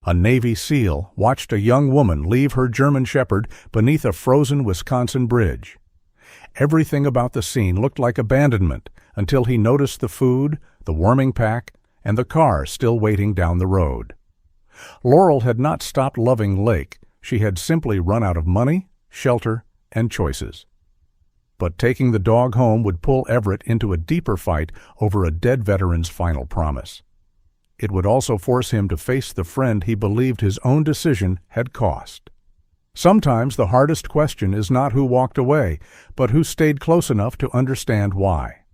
A Navy SEAL watched a young woman leave her German Shepherd beneath a frozen Wisconsin bridge. Everything about the scene looked like abandonment until he noticed the food, the warming pack, and the car still waiting down the road. Laurel had not stopped loving Lake. She had simply run out of money, shelter, and choices. But taking the dog home would pull Everett into a deeper fight over a dead veteran's final promise. It would also force him to face the friend he believed his own decision had cost. Sometimes the hardest question is not who walked away, but who stayed close enough to understand why.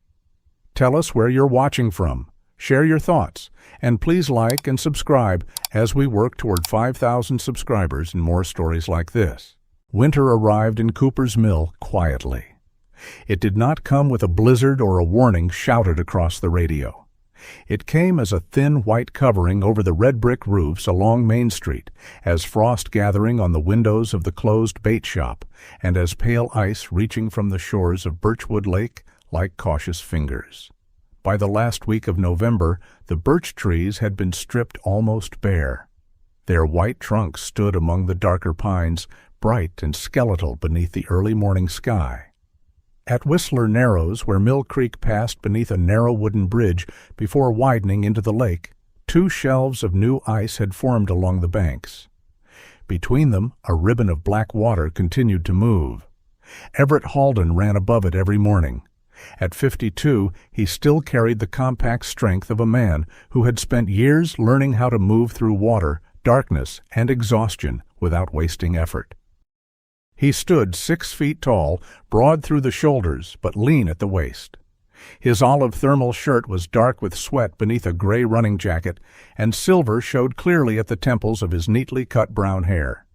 Tell us where you're watching from, share your thoughts, and please like and subscribe as we work toward 5,000 subscribers and more stories like this. Winter arrived in Cooper's Mill quietly. It did not come with a blizzard or a warning shouted across the radio. It came as a thin white covering over the red brick roofs along Main Street, as frost gathering on the windows of the closed bait shop, and as pale ice reaching from the shores of Birchwood Lake like cautious fingers. By the last week of November, the birch trees had been stripped almost bare. Their white trunks stood among the darker pines, bright and skeletal beneath the early morning sky. At Whistler Narrows, where Mill Creek passed beneath a narrow wooden bridge before widening into the lake, 2 shelves of new ice had formed along the banks. Between them, a ribbon of black water continued to move. Everett Halden ran above it every morning. At 52, he still carried the compact strength of a man who had spent years learning how to move through water, darkness, and exhaustion without wasting effort. He stood 6 feet tall, broad through the shoulders, but lean at the waist. His olive thermal shirt was dark with sweat beneath a gray running jacket, and silver showed clearly at the temples of his neatly cut brown hair.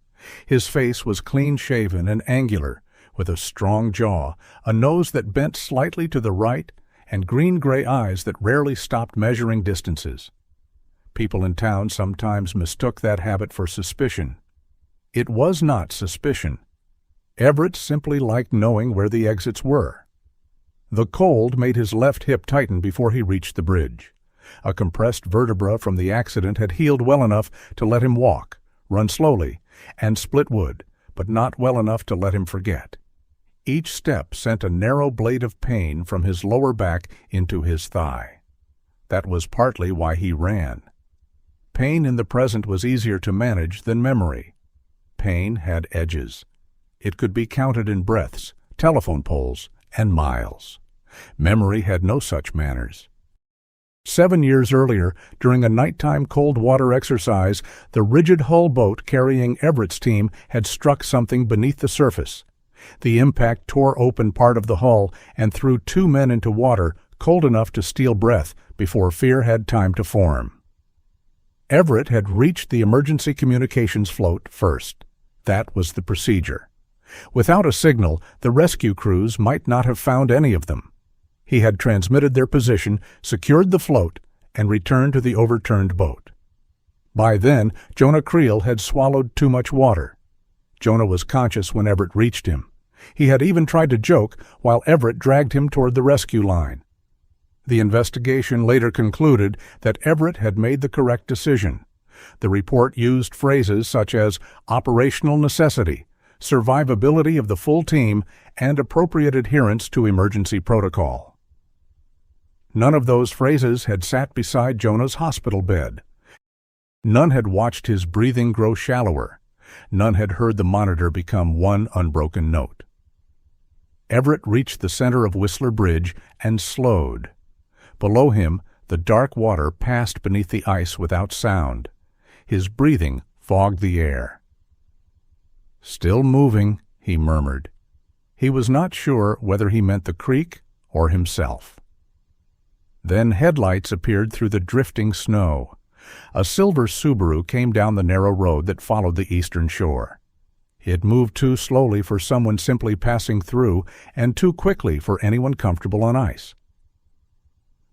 His face was clean-shaven and angular, with a strong jaw, a nose that bent slightly to the right, and green-gray eyes that rarely stopped measuring distances. People in town sometimes mistook that habit for suspicion. It was not suspicion. Everett simply liked knowing where the exits were. The cold made his left hip tighten before he reached the bridge. A compressed vertebra from the accident had healed well enough to let him walk, run slowly, and split wood, but not well enough to let him forget. Each step sent a narrow blade of pain from his lower back into his thigh. That was partly why he ran. Pain in the present was easier to manage than memory. Pain had edges. It could be counted in breaths, telephone poles, and miles. Memory had no such manners. 7 years earlier, during a nighttime cold water exercise, the rigid hull boat carrying Everett's team had struck something beneath the surface. The impact tore open part of the hull and threw 2 men into water cold enough to steal breath before fear had time to form. Everett had reached the emergency communications float first. That was the procedure. Without a signal, the rescue crews might not have found any of them. He had transmitted their position, secured the float, and returned to the overturned boat. By then, Jonah Creel had swallowed too much water. Jonah was conscious when Everett reached him. He had even tried to joke while Everett dragged him toward the rescue line. The investigation later concluded that Everett had made the correct decision. The report used phrases such as operational necessity, survivability of the full team, and appropriate adherence to emergency protocol. None of those phrases had sat beside Jonah's hospital bed. None had watched his breathing grow shallower. None had heard the monitor become one unbroken note. Everett reached the center of Whistler Bridge and slowed. Below him, the dark water passed beneath the ice without sound. His breathing fogged the air. "Still moving," he murmured. He was not sure whether he meant the creek or himself. Then headlights appeared through the drifting snow. A silver Subaru came down the narrow road that followed the eastern shore. It moved too slowly for someone simply passing through, and too quickly for anyone comfortable on ice.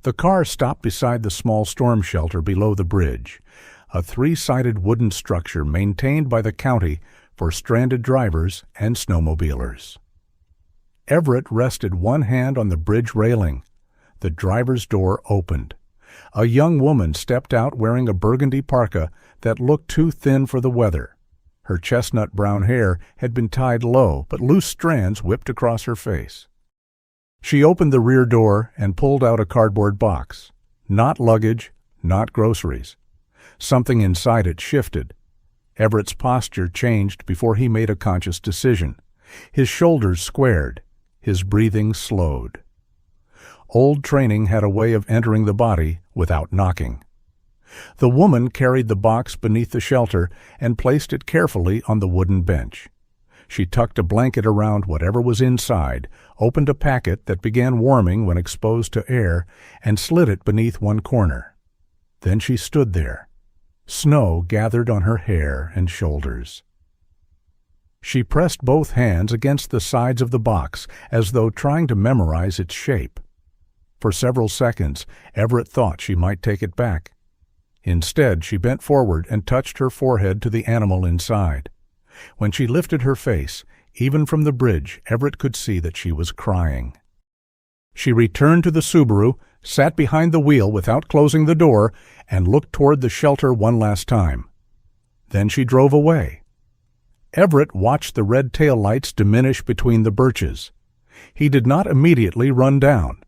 The car stopped beside the small storm shelter below the bridge, a 3-sided wooden structure maintained by the county for stranded drivers and snowmobilers. Everett rested one hand on the bridge railing. The driver's door opened. A young woman stepped out wearing a burgundy parka that looked too thin for the weather. Her chestnut brown hair had been tied low, but loose strands whipped across her face. She opened the rear door and pulled out a cardboard box. Not luggage, not groceries. Something inside it shifted. Everett's posture changed before he made a conscious decision. His shoulders squared. His breathing slowed. Old training had a way of entering the body without knocking. The woman carried the box beneath the shelter and placed it carefully on the wooden bench. She tucked a blanket around whatever was inside, opened a packet that began warming when exposed to air, and slid it beneath one corner. Then she stood there. Snow gathered on her hair and shoulders. She pressed both hands against the sides of the box, as though trying to memorize its shape. For several seconds, Everett thought she might take it back. Instead, she bent forward and touched her forehead to the animal inside. When she lifted her face, even from the bridge, Everett could see that she was crying. She returned to the Subaru, sat behind the wheel without closing the door, and looked toward the shelter one last time. Then she drove away. Everett watched the red taillights diminish between the birches. He did not immediately run down.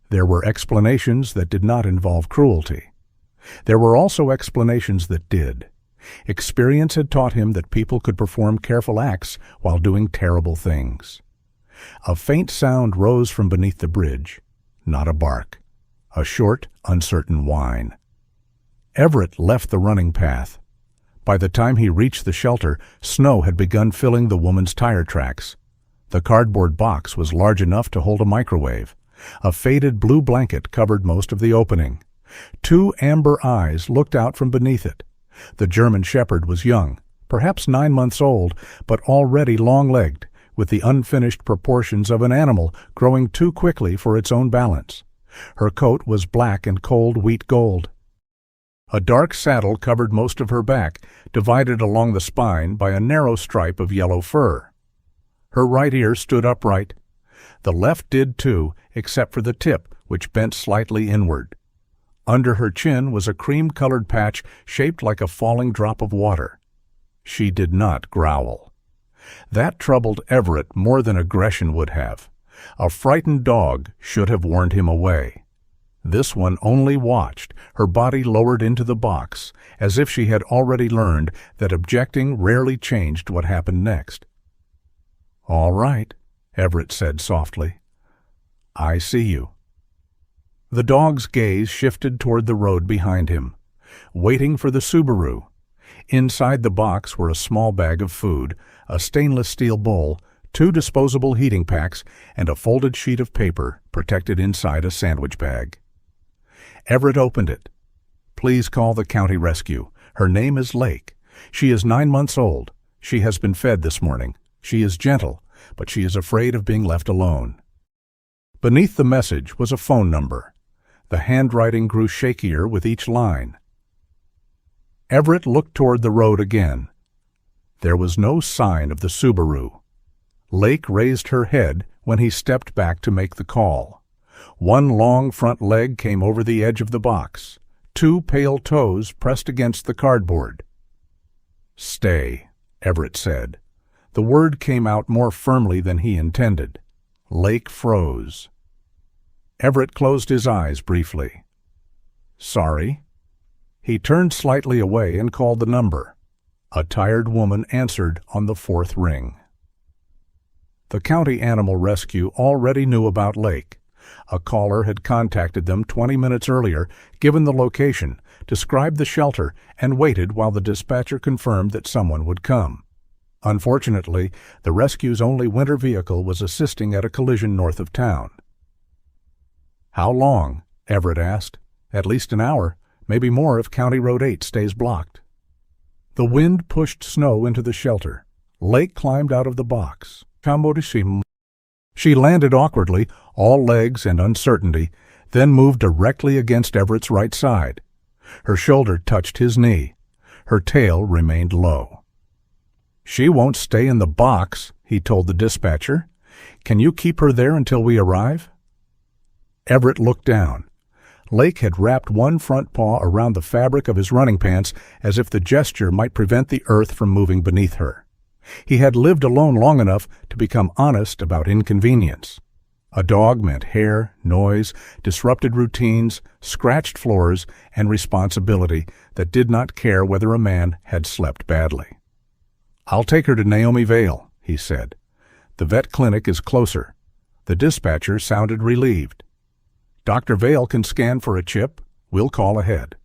There were explanations that did not involve cruelty. There were also explanations that did. Experience had taught him that people could perform careful acts while doing terrible things. A faint sound rose from beneath the bridge, not a bark, a short, uncertain whine. Everett left the running path. By the time he reached the shelter, snow had begun filling the woman's tire tracks. The cardboard box was large enough to hold a microwave. A faded blue blanket covered most of the opening. 2 amber eyes looked out from beneath it. The German shepherd was young, perhaps 9 months old, but already long-legged, with the unfinished proportions of an animal growing too quickly for its own balance. Her coat was black and cold wheat gold. A dark saddle covered most of her back, divided along the spine by a narrow stripe of yellow fur. Her right ear stood upright. The left did too, except for the tip, which bent slightly inward. Under her chin was a cream-colored patch shaped like a falling drop of water. She did not growl. That troubled Everett more than aggression would have. A frightened dog should have warned him away. This one only watched, her body lowered into the box, as if she had already learned that objecting rarely changed what happened next. "All right," Everett said softly. "I see you." The dog's gaze shifted toward the road behind him, waiting for the Subaru. Inside the box were a small bag of food, a stainless steel bowl, 2 disposable heating packs, and a folded sheet of paper protected inside a sandwich bag. Everett opened it. "Please call the county rescue. Her name is Lake. She is 9 months old. She has been fed this morning. She is gentle, but she is afraid of being left alone." Beneath the message was a phone number. The handwriting grew shakier with each line. Everett looked toward the road again. There was no sign of the Subaru. Lake raised her head when he stepped back to make the call. One long front leg came over the edge of the box. 2 pale toes pressed against the cardboard. "Stay," Everett said. The word came out more firmly than he intended. Lake froze. Everett closed his eyes briefly. "Sorry." He turned slightly away and called the number. A tired woman answered on the 4th ring. The county animal rescue already knew about Lake. A caller had contacted them 20 minutes earlier, given the location, described the shelter, and waited while the dispatcher confirmed that someone would come. Unfortunately, the rescue's only winter vehicle was assisting at a collision north of town. "How long?" Everett asked. "At least an hour, maybe more if County Road 8 stays blocked." The wind pushed snow into the shelter. Lake climbed out of the box. She landed awkwardly, all legs and uncertainty, then moved directly against Everett's right side. Her shoulder touched his knee. Her tail remained low. "She won't stay in the box," he told the dispatcher. "Can you keep her there until we arrive?" Everett looked down. Lake had wrapped one front paw around the fabric of his running pants as if the gesture might prevent the earth from moving beneath her. He had lived alone long enough to become honest about inconvenience. A dog meant hair, noise, disrupted routines, scratched floors, and responsibility that did not care whether a man had slept badly. "I'll take her to Naomi Vale," he said. "The vet clinic is closer." The dispatcher sounded relieved. "Dr. Vale can scan for a chip. We'll call ahead."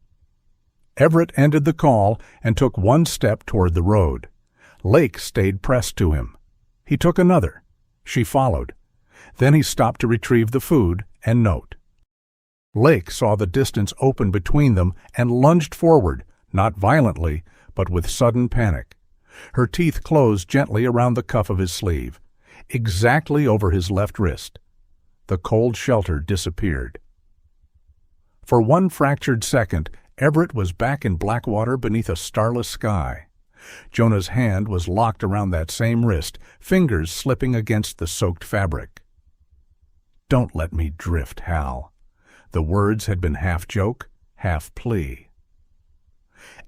Everett ended the call and took one step toward the road. Lake stayed pressed to him. He took another. She followed. Then he stopped to retrieve the food and note. Lake saw the distance open between them and lunged forward, not violently, but with sudden panic. Her teeth closed gently around the cuff of his sleeve, exactly over his left wrist. The cold shelter disappeared. For one fractured second, Everett was back in Blackwater beneath a starless sky. Jonah's hand was locked around that same wrist, fingers slipping against the soaked fabric. "Don't let me drift, Hal." The words had been half joke, half plea.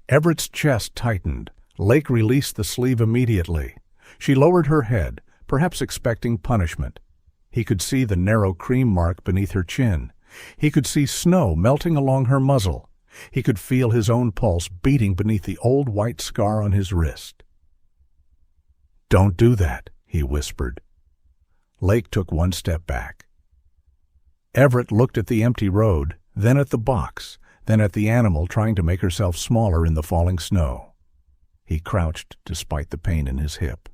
Everett's chest tightened. Lake released the sleeve immediately. She lowered her head, perhaps expecting punishment. He could see the narrow cream mark beneath her chin. He could see snow melting along her muzzle. He could feel his own pulse beating beneath the old white scar on his wrist. "Don't do that," he whispered. Lake took one step back. Everett looked at the empty road, then at the box, then at the animal trying to make herself smaller in the falling snow. He crouched despite the pain in his hip.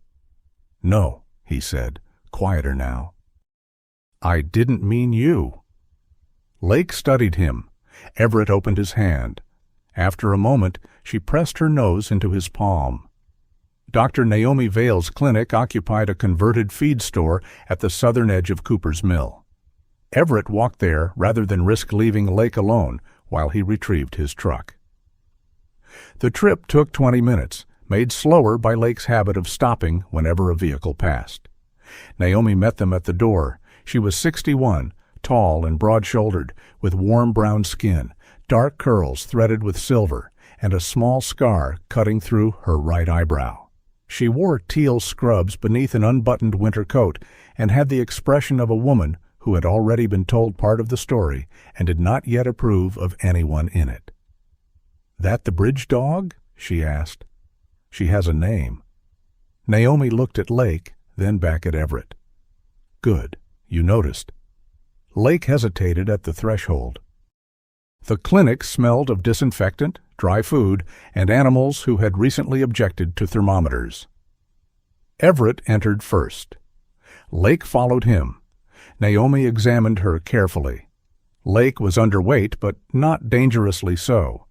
"No," he said, quieter now. "I didn't mean you." Lake studied him. Everett opened his hand. After a moment, she pressed her nose into his palm. Dr. Naomi Vale's clinic occupied a converted feed store at the southern edge of Cooper's Mill. Everett walked there rather than risk leaving Lake alone while he retrieved his truck. The trip took 20 minutes, made slower by Lake's habit of stopping whenever a vehicle passed. Naomi met them at the door. She was 61, tall and broad-shouldered, with warm brown skin, dark curls threaded with silver, and a small scar cutting through her right eyebrow. She wore teal scrubs beneath an unbuttoned winter coat and had the expression of a woman who had already been told part of the story and did not yet approve of anyone in it. "That the bridge dog?" she asked. "She has a name." Naomi looked at Lake, then back at Everett. "Good. You noticed." Lake hesitated at the threshold. The clinic smelled of disinfectant, dry food, and animals who had recently objected to thermometers. Everett entered first. Lake followed him. Naomi examined her carefully. Lake was underweight, but not dangerously so.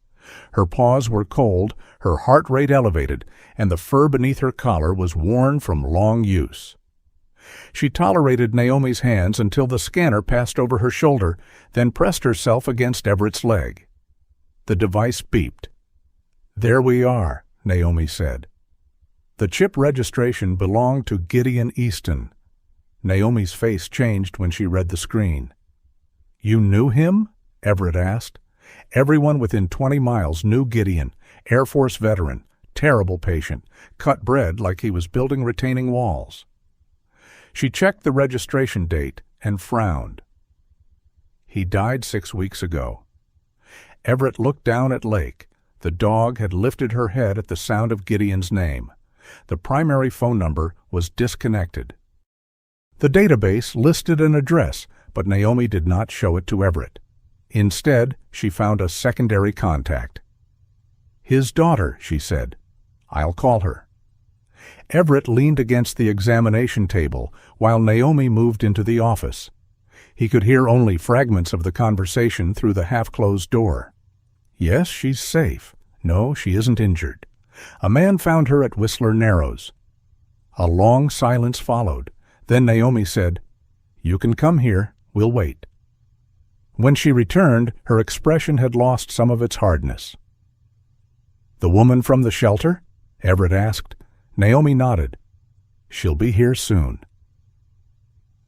Her paws were cold, her heart rate elevated, and the fur beneath her collar was worn from long use. She tolerated Naomi's hands until the scanner passed over her shoulder, then pressed herself against Everett's leg. The device beeped. "There we are," Naomi said. The chip registration belonged to Gideon Easton. Naomi's face changed when she read the screen. "You knew him?" Everett asked. Everyone within 20 miles knew Gideon, Air Force veteran, terrible patient, cut bread like he was building retaining walls. She checked the registration date and frowned. "He died 6 weeks ago." Everett looked down at Lake. The dog had lifted her head at the sound of Gideon's name. The primary phone number was disconnected. The database listed an address, but Naomi did not show it to Everett. Instead, she found a secondary contact. "His daughter," she said. "I'll call her." Everett leaned against the examination table while Naomi moved into the office. He could hear only fragments of the conversation through the half-closed door. "Yes, she's safe. No, she isn't injured. A man found her at Whistler Narrows." A long silence followed. Then Naomi said, "You can come here. We'll wait." When she returned, her expression had lost some of its hardness. "The woman from the shelter?" Everett asked. Naomi nodded. "She'll be here soon."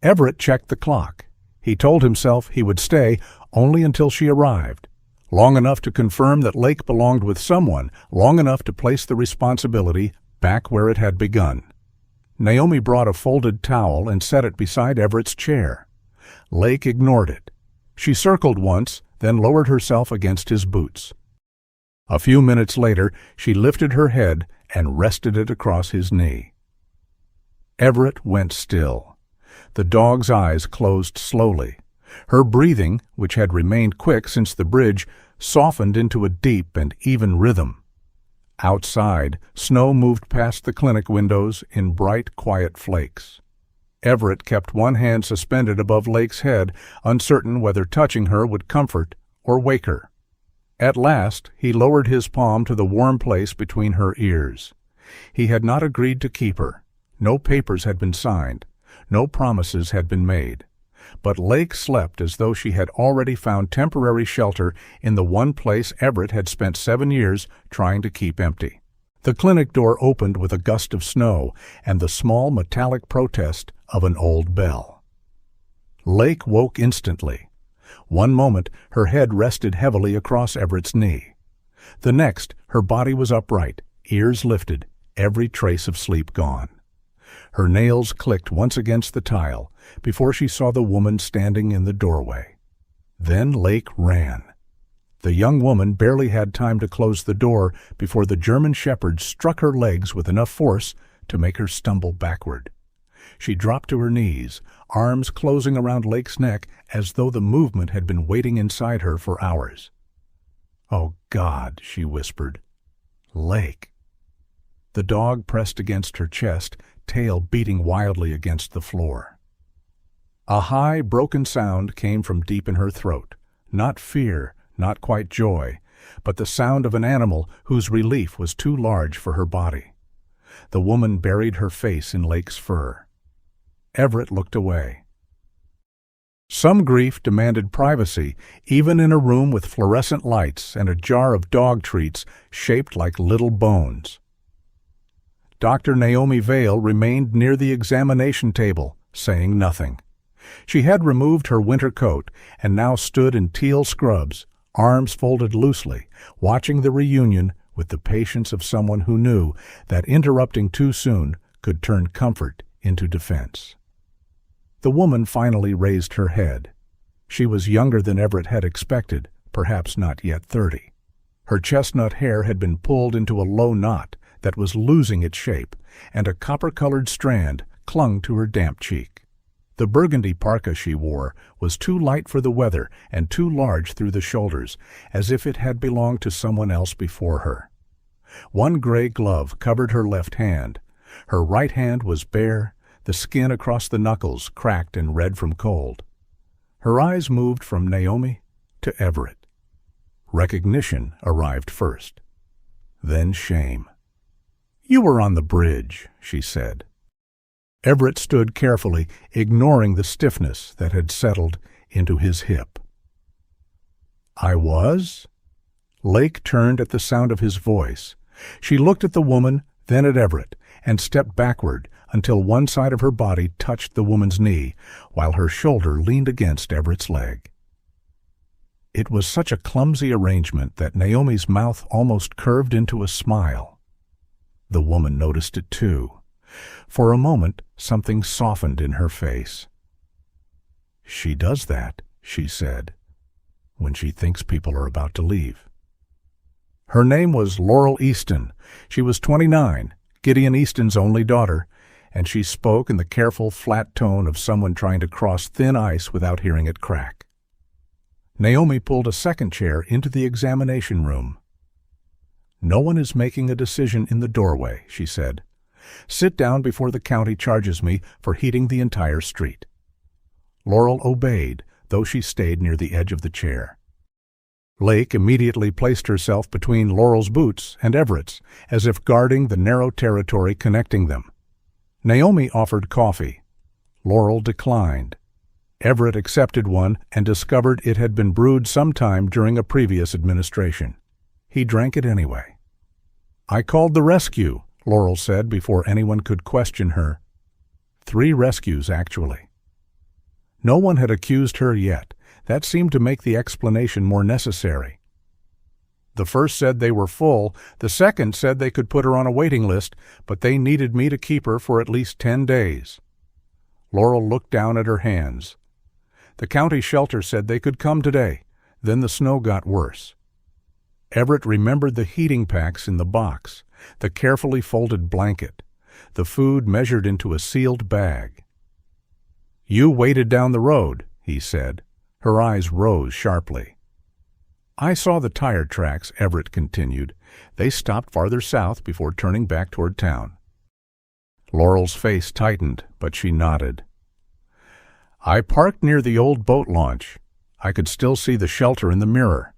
Everett checked the clock. He told himself he would stay only until she arrived, long enough to confirm that Lake belonged with someone, long enough to place the responsibility back where it had begun. Naomi brought a folded towel and set it beside Everett's chair. Lake ignored it. She circled once, then lowered herself against his boots. A few minutes later, she lifted her head and rested it across his knee. Everett went still. The dog's eyes closed slowly. Her breathing, which had remained quick since the bridge, softened into a deep and even rhythm. Outside, snow moved past the clinic windows in bright, quiet flakes. Everett kept one hand suspended above Lake's head, uncertain whether touching her would comfort or wake her. At last, he lowered his palm to the warm place between her ears. He had not agreed to keep her. No papers had been signed. No promises had been made. But Lake slept as though she had already found temporary shelter in the one place Everett had spent 7 years trying to keep empty. The clinic door opened with a gust of snow and the small metallic protest of an old bell. Lake woke instantly. One moment, her head rested heavily across Everett's knee. The next, her body was upright, ears lifted, every trace of sleep gone. Her nails clicked once against the tile before she saw the woman standing in the doorway. Then Lake ran. The young woman barely had time to close the door before the German shepherd struck her legs with enough force to make her stumble backward. She dropped to her knees, arms closing around Lake's neck as though the movement had been waiting inside her for hours. "Oh, God," she whispered. "Lake." The dog pressed against her chest, tail beating wildly against the floor. A high, broken sound came from deep in her throat. Not fear, not quite joy, but the sound of an animal whose relief was too large for her body. The woman buried her face in Lake's fur. Everett looked away. Some grief demanded privacy, even in a room with fluorescent lights and a jar of dog treats shaped like little bones. Dr. Naomi Vale remained near the examination table, saying nothing. She had removed her winter coat and now stood in teal scrubs, arms folded loosely, watching the reunion with the patience of someone who knew that interrupting too soon could turn comfort into defense. The woman finally raised her head. She was younger than Everett had expected, perhaps not yet 30. Her chestnut hair had been pulled into a low knot that was losing its shape, and a copper-colored strand clung to her damp cheek. The burgundy parka she wore was too light for the weather and too large through the shoulders, as if it had belonged to someone else before her. One gray glove covered her left hand. Her right hand was bare, the skin across the knuckles cracked and red from cold. Her eyes moved from Naomi to Everett. Recognition arrived first, then shame. "You were on the bridge," she said. Everett stood carefully, ignoring the stiffness that had settled into his hip. "I was?" Lake turned at the sound of his voice. She looked at the woman, then at Everett, and stepped backward until one side of her body touched the woman's knee, while her shoulder leaned against Everett's leg. It was such a clumsy arrangement that Naomi's mouth almost curved into a smile. The woman noticed it too. For a moment, something softened in her face. "She does that," she said, "when she thinks people are about to leave." Her name was Laurel Easton. She was 29, Gideon Easton's only daughter, and she spoke in the careful, flat tone of someone trying to cross thin ice without hearing it crack. Naomi pulled a second chair into the examination room. "No one is making a decision in the doorway," she said. "Sit down before the county charges me for heating the entire street." Laurel obeyed, though she stayed near the edge of the chair. Lake immediately placed herself between Laurel's boots and Everett's, as if guarding the narrow territory connecting them. Naomi offered coffee. Laurel declined. Everett accepted one and discovered it had been brewed sometime during a previous administration. He drank it anyway. "I called the rescue," Laurel said before anyone could question her. 3 rescues, actually. No one had accused her yet. That seemed to make the explanation more necessary. The first said they were full, the second said they could put her on a waiting list, but they needed me to keep her for at least 10 days. Laurel looked down at her hands. The county shelter said they could come today. Then the snow got worse. Everett remembered the heating packs in the box, the carefully folded blanket, the food measured into a sealed bag. "You waited down the road," he said. Her eyes rose sharply. "I saw the tire tracks," Everett continued. "They stopped farther south before turning back toward town." Laurel's face tightened, but she nodded. "I parked near the old boat launch. I could still see the shelter in the mirror."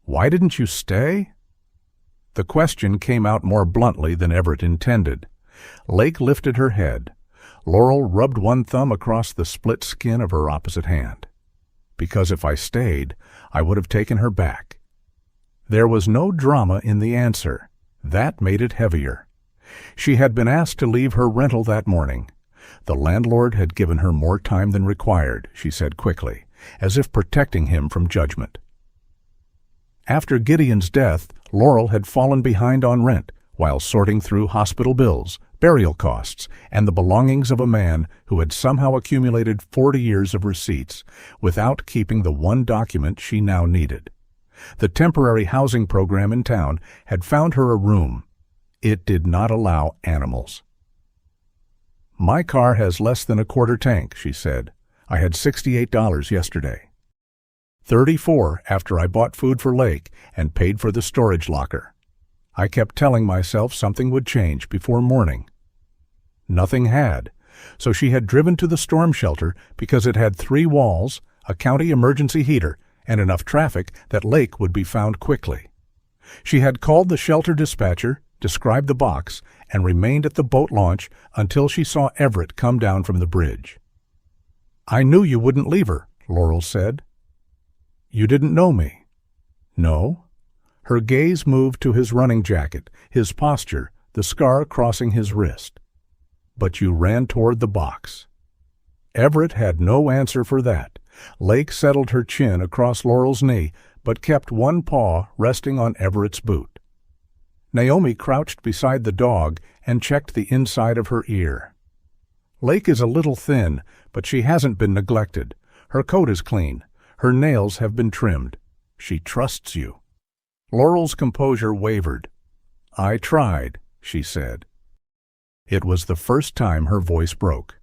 "Why didn't you stay?" The question came out more bluntly than Everett intended. Lake lifted her head. Laurel rubbed one thumb across the split skin of her opposite hand. "Because if I stayed, I would have taken her back." There was no drama in the answer. That made it heavier. She had been asked to leave her rental that morning. The landlord had given her more time than required, she said quickly, as if protecting him from judgment. After Gideon's death, Laurel had fallen behind on rent while sorting through hospital bills, burial costs, and the belongings of a man who had somehow accumulated 40 years of receipts without keeping the one document she now needed. The temporary housing program in town had found her a room. It did not allow animals. "My car has less than a quarter tank," she said. "I had $68 yesterday. 34 after I bought food for Lake and paid for the storage locker. I kept telling myself something would change before morning. Nothing had, so she had driven to the storm shelter because it had 3 walls, a county emergency heater, and enough traffic that Lake would be found quickly. She had called the shelter dispatcher, described the box, and remained at the boat launch until she saw Everett come down from the bridge. "I knew you wouldn't leave her," Laurel said. "You didn't know me?" "No." Her gaze moved to his running jacket, his posture, the scar crossing his wrist. "But you ran toward the box." Everett had no answer for that. Lake settled her chin across Laurel's knee, but kept one paw resting on Everett's boot. Naomi crouched beside the dog and checked the inside of her ear. "Lake is a little thin, but she hasn't been neglected. Her coat is clean. Her nails have been trimmed. She trusts you." Laurel's composure wavered. "I tried," she said. It was the first time her voice broke.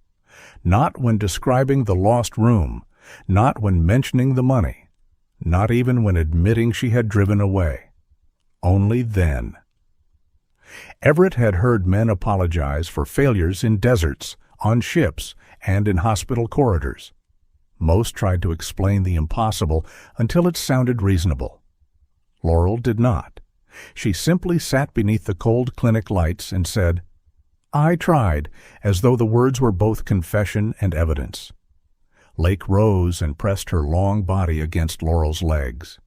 Not when describing the lost room, not when mentioning the money, not even when admitting she had driven away. Only then. Everett had heard men apologize for failures in deserts, on ships, and in hospital corridors. Most tried to explain the impossible until it sounded reasonable. Laurel did not. She simply sat beneath the cold clinic lights and said, "I tried," as though the words were both confession and evidence. Lake rose and pressed her long body against Laurel's legs.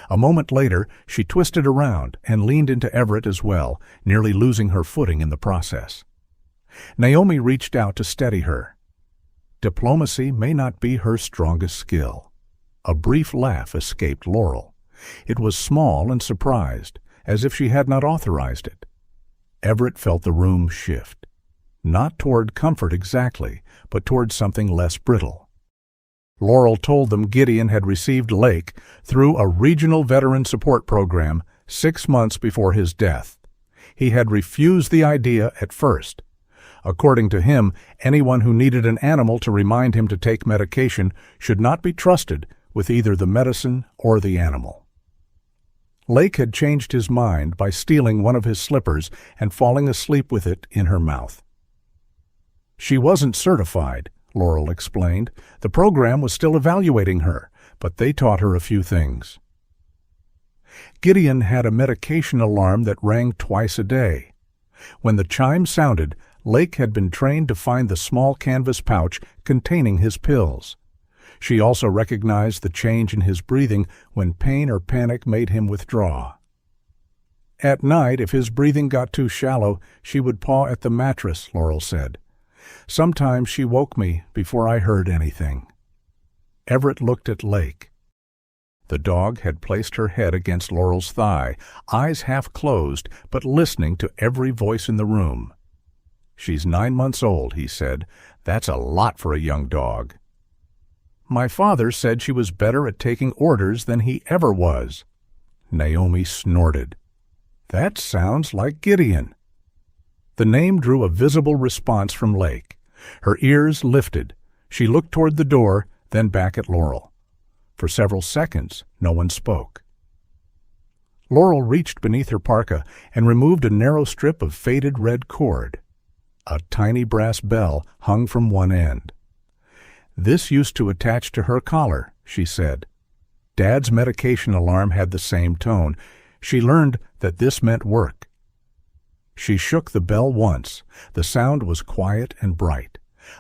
A moment later, she twisted around and leaned into Everett as well, nearly losing her footing in the process. Naomi reached out to steady her. Diplomacy may not be her strongest skill. A brief laugh escaped Laurel. It was small and surprised, as if she had not authorized it. Everett felt the room shift. Not toward comfort exactly, but toward something less brittle. Laurel told them Gideon had received Lake through a regional veteran support program 6 months before his death. He had refused the idea at first. According to him, anyone who needed an animal to remind him to take medication should not be trusted with either the medicine or the animal. Lake had changed his mind by stealing one of his slippers and falling asleep with it in her mouth. "She wasn't certified," Laurel explained. "The program was still evaluating her, but they taught her a few things." Gideon had a medication alarm that rang twice a day. When the chime sounded, Lake had been trained to find the small canvas pouch containing his pills. She also recognized the change in his breathing when pain or panic made him withdraw. At night, if his breathing got too shallow, she would paw at the mattress, Laurel said. Sometimes she woke me before I heard anything." Everett looked at Lake. The dog had placed her head against Laurel's thigh, eyes half closed, but listening to every voice in the room. "She's 9 months old," he said. "That's a lot for a young dog." "My father said she was better at taking orders than he ever was." Naomi snorted. "That sounds like Gideon." The name drew a visible response from Lake. Her ears lifted. She looked toward the door, then back at Laurel. For several seconds, no one spoke. Laurel reached beneath her parka and removed a narrow strip of faded red cord. A tiny brass bell hung from one end. "This used to attach to her collar," she said. Dad's medication alarm had the same tone. She learned that this meant work. She shook the bell once. The sound was quiet and bright.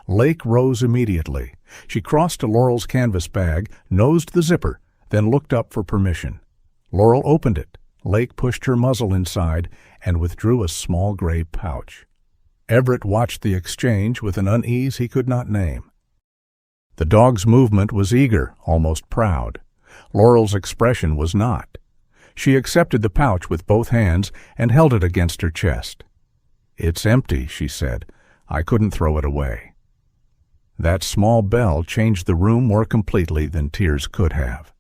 Lake rose immediately. She crossed to Laurel's canvas bag, nosed the zipper, then looked up for permission. Laurel opened it. Lake pushed her muzzle inside and withdrew a small gray pouch. Everett watched the exchange with an unease he could not name. The dog's movement was eager, almost proud. Laurel's expression was not. She accepted the pouch with both hands and held it against her chest. "It's empty," she said. "I couldn't throw it away." That small bell changed the room more completely than tears could have.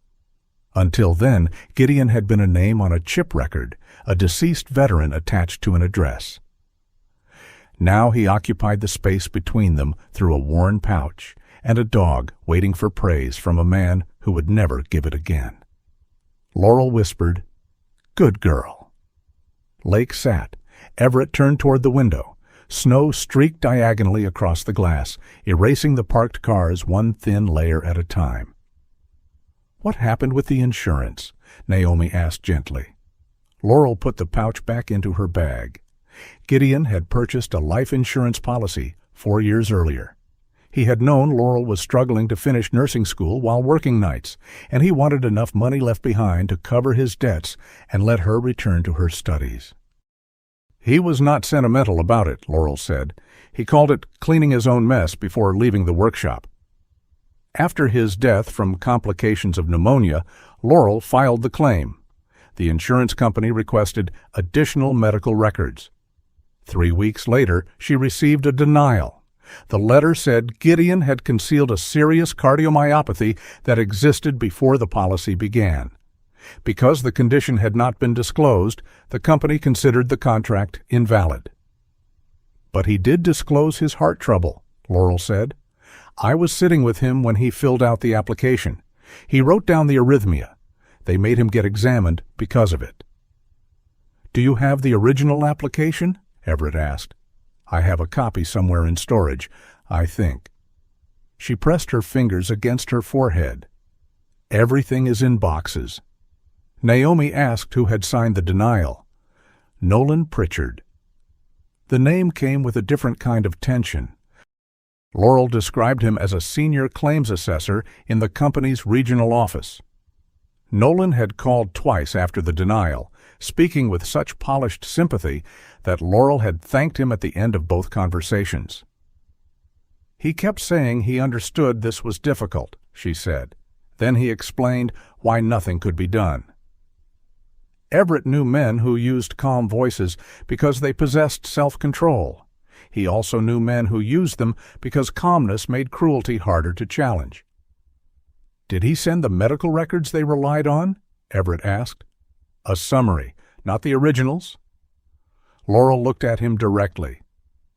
Until then, Gideon had been a name on a chip record, a deceased veteran attached to an address. Now he occupied the space between them through a worn pouch and a dog waiting for praise from a man who would never give it again. Laurel whispered, "Good girl." Lake sat. Everett turned toward the window. Snow streaked diagonally across the glass, erasing the parked cars one thin layer at a time. "What happened with the insurance?" Naomi asked gently. Laurel put the pouch back into her bag. Gideon had purchased a life insurance policy 4 years earlier. He had known Laurel was struggling to finish nursing school while working nights, and he wanted enough money left behind to cover his debts and let her return to her studies. "He was not sentimental about it," Laurel said. "He called it cleaning his own mess before leaving the workshop." After his death from complications of pneumonia, Laurel filed the claim. The insurance company requested additional medical records. 3 weeks later, she received a denial. The letter said Gideon had concealed a serious cardiomyopathy that existed before the policy began. Because the condition had not been disclosed, the company considered the contract invalid. "But he did disclose his heart trouble," Laurel said. "I was sitting with him when he filled out the application. He wrote down the arrhythmia. They made him get examined because of it." "Do you have the original application?" Everett asked. "I have a copy somewhere in storage, I think." She pressed her fingers against her forehead. "Everything is in boxes." Naomi asked who had signed the denial. "Nolan Pritchard." The name came with a different kind of tension. Laurel described him as a senior claims assessor in the company's regional office. Nolan had called twice after the denial, speaking with such polished sympathy that Laurel had thanked him at the end of both conversations. "He kept saying he understood this was difficult," she said. Then he explained why nothing could be done. Everett knew men who used calm voices because they possessed self-control. He also knew men who used them because calmness made cruelty harder to challenge. "Did he send the medical records they relied on?" Everett asked. "A summary, not the originals." Laurel looked at him directly.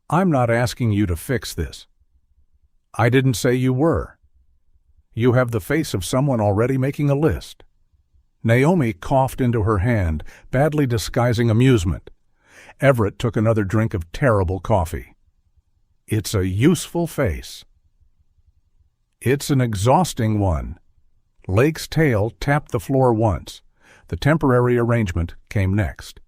"I'm not asking you to fix this." "I didn't say you were." "You have the face of someone already making a list." Naomi coughed into her hand, badly disguising amusement. Everett took another drink of terrible coffee. "It's a useful face." "It's an exhausting one." Lake's tail tapped the floor once. The temporary arrangement came next.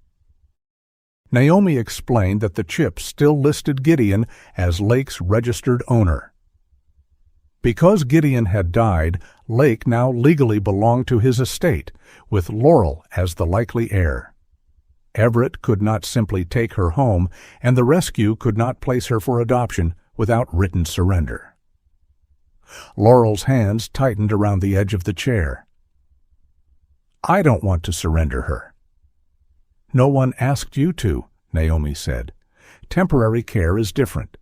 Naomi explained that the chip still listed Gideon as Lake's registered owner. Because Gideon had died, Lake now legally belonged to his estate, with Laurel as the likely heir. Everett could not simply take her home, and the rescue could not place her for adoption without written surrender. Laurel's hands tightened around the edge of the chair. "I don't want to surrender her." "No one asked you to," Naomi said. "Temporary care is different."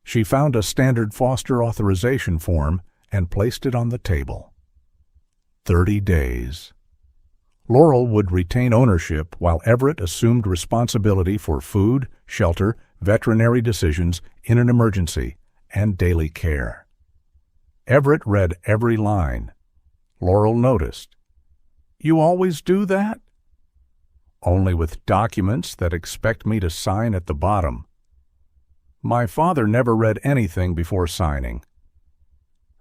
She found a standard foster authorization form and placed it on the table. 30 days. Laurel would retain ownership while Everett assumed responsibility for food, shelter, veterinary decisions in an emergency, and daily care. Everett read every line. Laurel noticed. "You always do that?" "Only with documents that expect me to sign at the bottom." "My father never read anything before signing."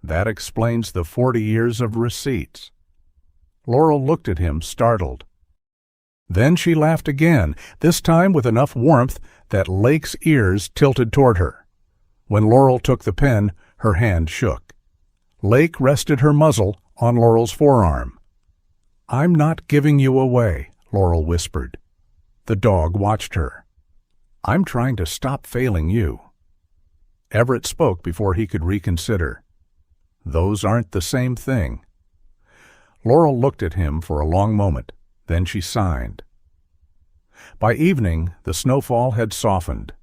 "That explains the 40 years of receipts." Laurel looked at him, startled. Then she laughed again, this time with enough warmth that Lake's ears tilted toward her. When Laurel took the pen, her hand shook. Lake rested her muzzle on Laurel's forearm. "I'm not giving you away," Laurel whispered. The dog watched her. "I'm trying to stop failing you." Everett spoke before he could reconsider. "Those aren't the same thing." Laurel looked at him for a long moment. Then she signed. By evening, the snowfall had softened.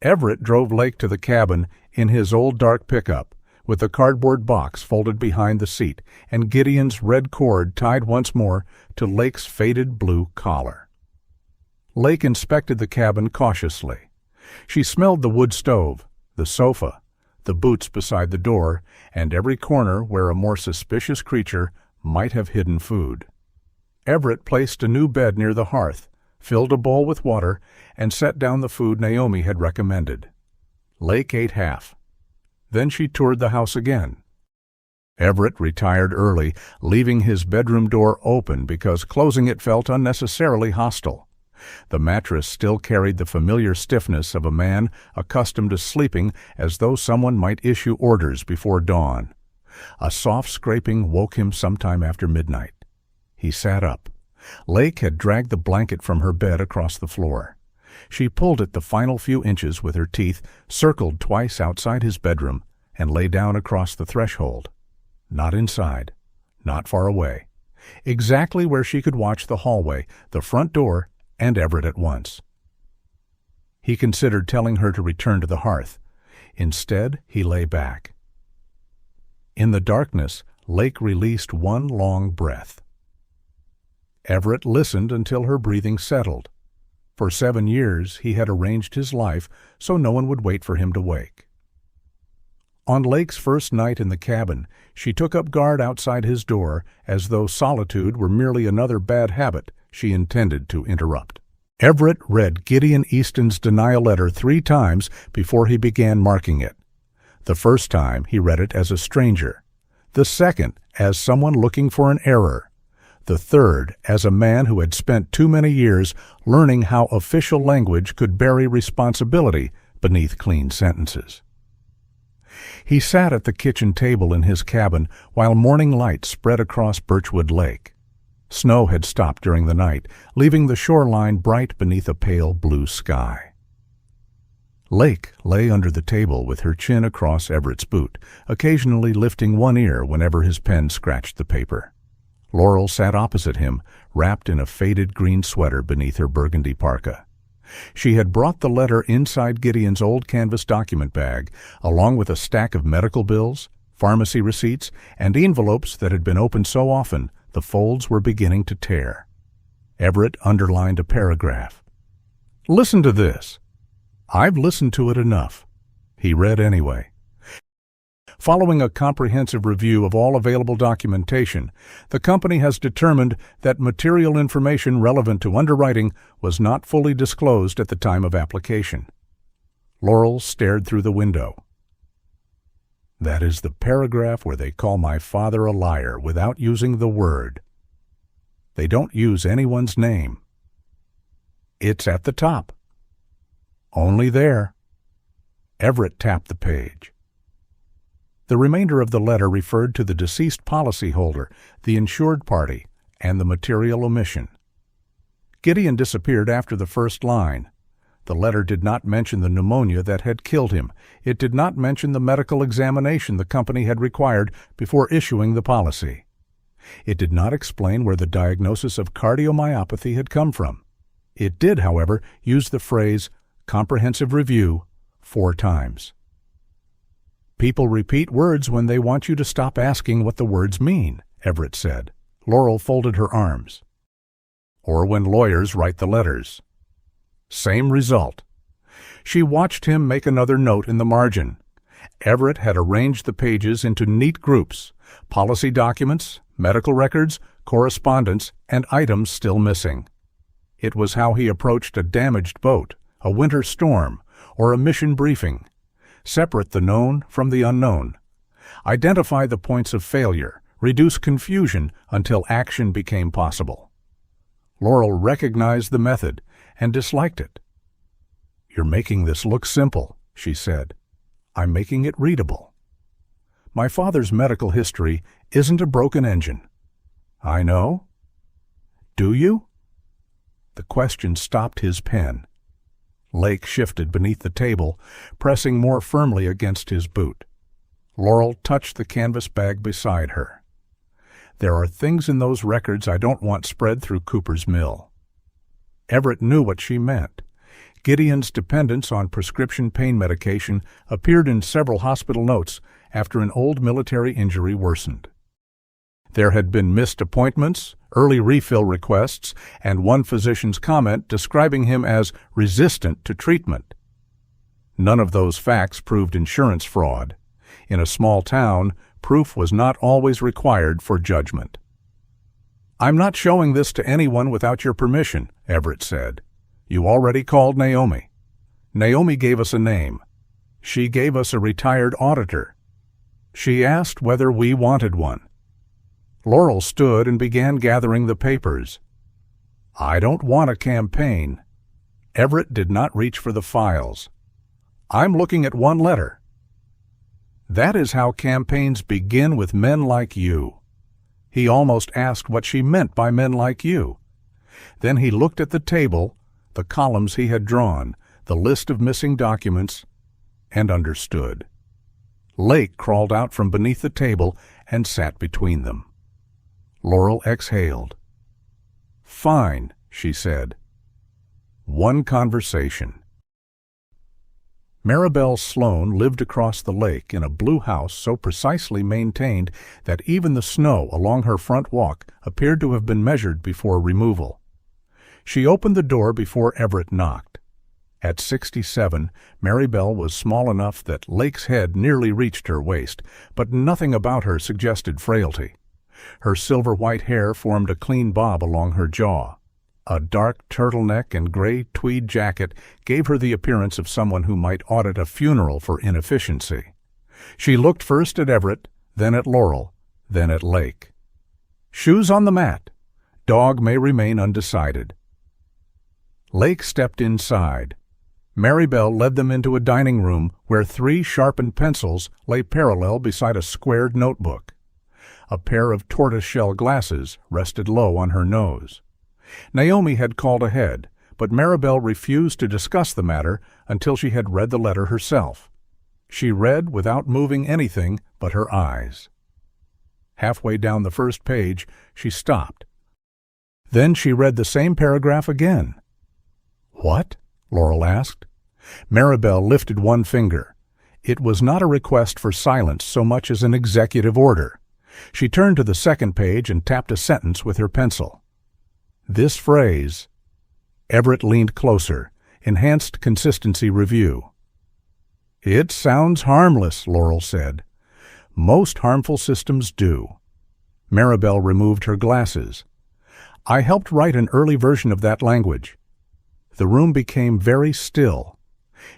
Everett drove Lake to the cabin in his old dark pickup, with the cardboard box folded behind the seat and Gideon's red cord tied once more to Lake's faded blue collar. Lake inspected the cabin cautiously. She smelled the wood stove, the sofa, the boots beside the door, and every corner where a more suspicious creature might have hidden food. Everett placed a new bed near the hearth, filled a bowl with water, and set down the food Naomi had recommended. Lake ate half. Then she toured the house again. Everett retired early, leaving his bedroom door open because closing it felt unnecessarily hostile. The mattress still carried the familiar stiffness of a man accustomed to sleeping as though someone might issue orders before dawn. A soft scraping woke him sometime after midnight. He sat up. Lake had dragged the blanket from her bed across the floor. She pulled it the final few inches with her teeth, circled twice outside his bedroom, and lay down across the threshold. Not inside, not far away. Exactly where she could watch the hallway, the front door, and Everett at once. He considered telling her to return to the hearth. Instead, he lay back. In the darkness, Lake released one long breath. Everett listened until her breathing settled. For 7 years, he had arranged his life so no one would wait for him to wake. On Lake's first night in the cabin, she took up guard outside his door as though solitude were merely another bad habit she intended to interrupt. Everett read Gideon Easton's denial letter 3 times before he began marking it. The first time he read it as a stranger, the second as someone looking for an error, the third as a man who had spent too many years learning how official language could bury responsibility beneath clean sentences. He sat at the kitchen table in his cabin while morning light spread across Birchwood Lake. Snow had stopped during the night, leaving the shoreline bright beneath a pale blue sky. Lake lay under the table with her chin across Everett's boot, occasionally lifting one ear whenever his pen scratched the paper. Laurel sat opposite him, wrapped in a faded green sweater beneath her burgundy parka. She had brought the letter inside Gideon's old canvas document bag, along with a stack of medical bills, pharmacy receipts, and envelopes that had been opened so often the folds were beginning to tear. Everett underlined a paragraph. "Listen to this." "I've listened to it enough." He read anyway. Following a comprehensive review of all available documentation, the company has determined that material information relevant to underwriting was not fully disclosed at the time of application. Laurel stared through the window. "That is the paragraph where they call my father a liar without using the word. They don't use anyone's name. It's at the top. Only there." Everett tapped the page. The remainder of the letter referred to the deceased policyholder, the insured party, and the material omission. Gideon disappeared after the first line. The letter did not mention the pneumonia that had killed him. It did not mention the medical examination the company had required before issuing the policy. It did not explain where the diagnosis of cardiomyopathy had come from. It did, however, use the phrase comprehensive review 4 times. People repeat words when they want you to stop asking what the words mean, Everett said. Laurel folded her arms. Or when lawyers write the letters. Same result. She watched him make another note in the margin. Everett had arranged the pages into neat groups: policy documents, medical records, correspondence, and items still missing. It was how he approached a damaged boat, a winter storm, or a mission briefing. Separate the known from the unknown. Identify the points of failure. Reduce confusion until action became possible. Laurel recognized the method and disliked it. "You're making this look simple," she said. "I'm making it readable. My father's medical history isn't a broken engine." "I know." "Do you?" The question stopped his pen. Lake shifted beneath the table, pressing more firmly against his boot. Laurel touched the canvas bag beside her. "There are things in those records I don't want spread through Cooper's Mill." Everett knew what she meant. Gideon's dependence on prescription pain medication appeared in several hospital notes after an old military injury worsened. There had been missed appointments, early refill requests, and one physician's comment describing him as resistant to treatment. None of those facts proved insurance fraud. In a small town, proof was not always required for judgment. "I'm not showing this to anyone without your permission," Everett said. "You already called Naomi. Naomi gave us a name. She gave us a retired auditor. She asked whether we wanted one." Laurel stood and began gathering the papers. "I don't want a campaign." Everett did not reach for the files. "I'm looking at one letter." "That is how campaigns begin, with men like you." He almost asked what she meant by men like you. Then he looked at the table, the columns he had drawn, the list of missing documents, and understood. Lake crawled out from beneath the table and sat between them. Laurel exhaled. "Fine," she said. One conversation. Maribel Sloane lived across the lake in a blue house so precisely maintained that even the snow along her front walk appeared to have been measured before removal. She opened the door before Everett knocked. At 67, Maribel was small enough that Lake's head nearly reached her waist, but nothing about her suggested frailty. Her silver-white hair formed a clean bob along her jaw. A dark turtleneck and gray tweed jacket gave her the appearance of someone who might audit a funeral for inefficiency. She looked first at Everett, then at Laurel, then at Lake. "Shoes on the mat. Dog may remain undecided." Lake stepped inside. Maribel led them into a dining room where 3 sharpened pencils lay parallel beside a squared notebook. A pair of tortoise-shell glasses rested low on her nose. Naomi had called ahead, but Maribel refused to discuss the matter until she had read the letter herself. She read without moving anything but her eyes. Halfway down the first page, she stopped. Then she read the same paragraph again. "What?" Laurel asked. Maribel lifted one finger. It was not a request for silence so much as an executive order. She turned to the second page and tapped a sentence with her pencil. This phrase. Everett leaned closer. Enhanced consistency review. "It sounds harmless," Laurel said. "Most harmful systems do." Maribel removed her glasses. "I helped write an early version of that language." The room became very still.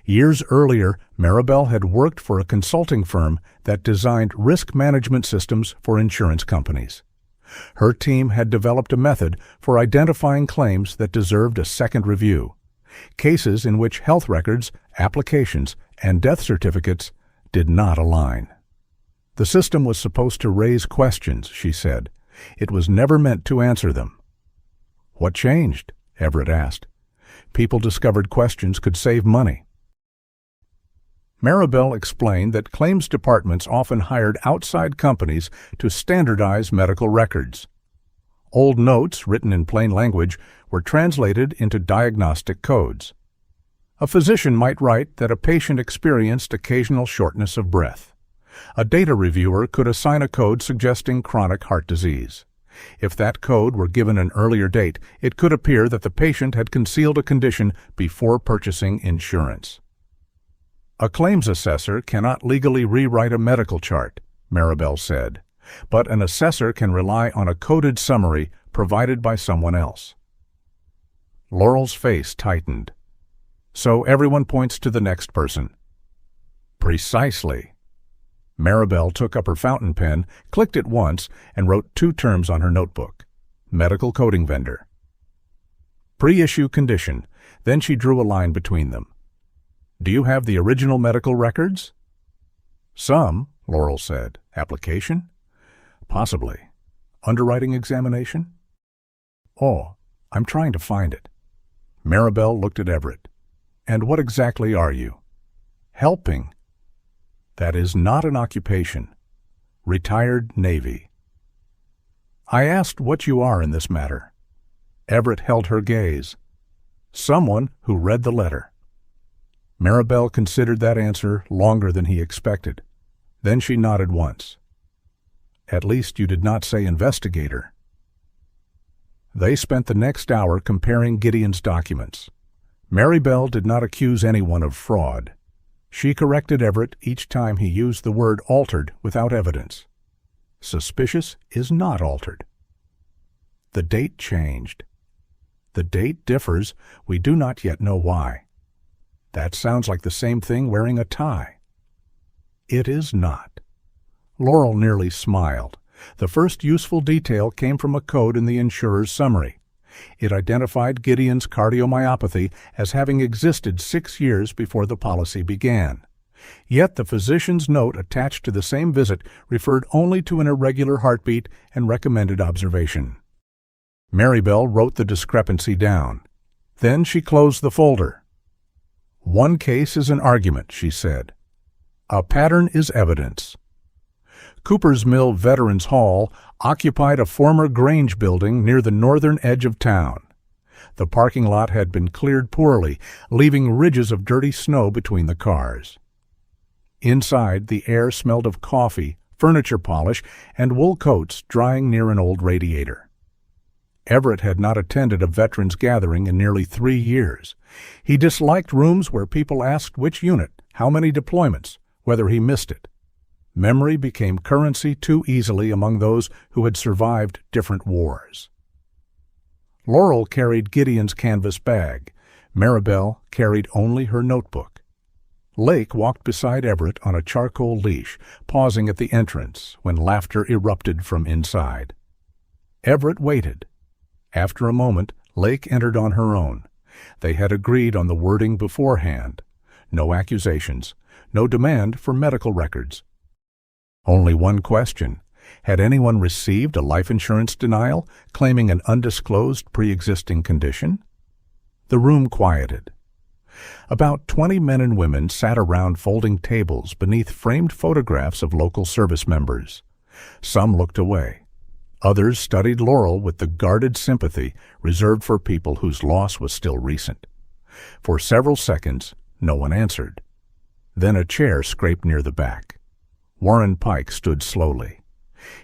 Years earlier, Maribel had worked for a consulting firm that designed risk management systems for insurance companies. Her team had developed a method for identifying claims that deserved a second review, cases in which health records, applications, and death certificates did not align. The system was supposed to raise questions, she said. It was never meant to answer them. "What changed?" Everett asked. people discovered questions could save money. Maribel explained that claims departments often hired outside companies to standardize medical records. Old notes, written in plain language, were translated into diagnostic codes. A physician might write that a patient experienced occasional shortness of breath. A data reviewer could assign a code suggesting chronic heart disease. If that code were given an earlier date, it could appear that the patient had concealed a condition before purchasing insurance. A claims assessor cannot legally rewrite a medical chart, Maribel said, but an assessor can rely on a coded summary provided by someone else. Laurel's face tightened. So everyone points to the next person. Precisely. Maribel took up her fountain pen, clicked it once, and wrote 2 terms on her notebook. Medical coding vendor. Pre-issue condition. Then she drew a line between them. Do you have the original medical records? Some, Laurel said. Application? Possibly. Underwriting examination? Oh, I'm trying to find it. Maribel looked at Everett. And what exactly are you? Helping. That is not an occupation. Retired Navy. I asked what you are in this matter. Everett held her gaze. Someone who read the letter. Maribel considered that answer longer than he expected. Then she nodded once. At least you did not say investigator. They spent the next hour comparing Gideon's documents. Maribel did not accuse anyone of fraud. She corrected Everett each time he used the word altered without evidence. Suspicious is not altered. The date changed. The date differs. We do not yet know why. That sounds like the same thing wearing a tie. It is not. Laurel nearly smiled. The first useful detail came from a code in the insurer's summary. It identified Gideon's cardiomyopathy as having existed 6 years before the policy began. Yet the physician's note attached to the same visit referred only to an irregular heartbeat and recommended observation. Maribel wrote the discrepancy down. Then she closed the folder. One case is an argument, she said. A pattern is evidence. Cooper's Mill Veterans Hall occupied a former Grange building near the northern edge of town. The parking lot had been cleared poorly, leaving ridges of dirty snow between the cars. Inside, the air smelled of coffee, furniture polish, and wool coats drying near an old radiator. Everett had not attended a veterans gathering in nearly 3 years. He disliked rooms where people asked which unit, how many deployments, whether he missed it. Memory became currency too easily among those who had survived different wars. Laurel carried Gideon's canvas bag. Maribel carried only her notebook. Lake walked beside Everett on a charcoal leash, pausing at the entrance when laughter erupted from inside. Everett waited. After a moment, Lake entered on her own. They had agreed on the wording beforehand. No accusations, no demand for medical records. Only one question. Had anyone received a life insurance denial claiming an undisclosed pre-existing condition? The room quieted. About 20 men and women sat around folding tables beneath framed photographs of local service members. Some looked away. Others studied Laurel with the guarded sympathy reserved for people whose loss was still recent. For several seconds, no one answered. Then a chair scraped near the back. Warren Pike stood slowly.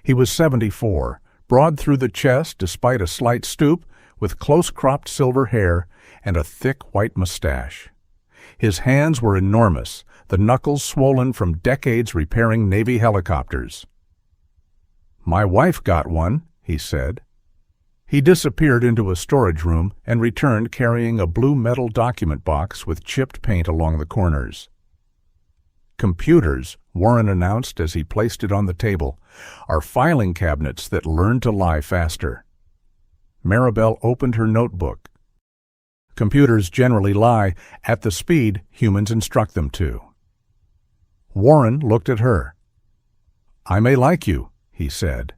He was 74, broad through the chest despite a slight stoop, with close-cropped silver hair and a thick white mustache. His hands were enormous, the knuckles swollen from decades repairing Navy helicopters. "My wife got one," he said. He disappeared into a storage room and returned carrying a blue metal document box with chipped paint along the corners. "Computers," Warren announced as he placed it on the table, "are filing cabinets that learn to lie faster." Maribel opened her notebook. Computers generally lie at the speed humans instruct them to. Warren looked at her. "I may like you," he said.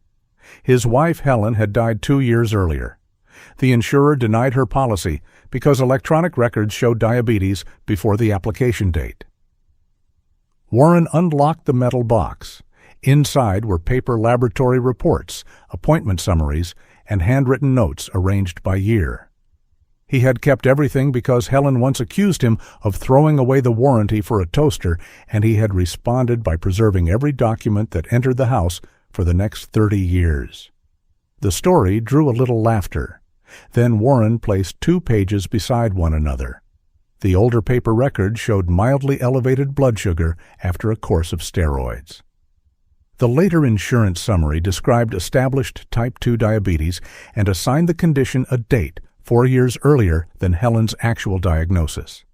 His wife Helen had died 2 years earlier. The insurer denied her policy because electronic records showed diabetes before the application date. Warren unlocked the metal box. Inside were paper laboratory reports, appointment summaries, and handwritten notes arranged by year. He had kept everything because Helen once accused him of throwing away the warranty for a toaster, and he had responded by preserving every document that entered the house for the next 30 years. The story drew a little laughter. Then Warren placed 2 pages beside one another. The older paper record showed mildly elevated blood sugar after a course of steroids. The later insurance summary described established type 2 diabetes and assigned the condition a date 4 years earlier than Helen's actual diagnosis.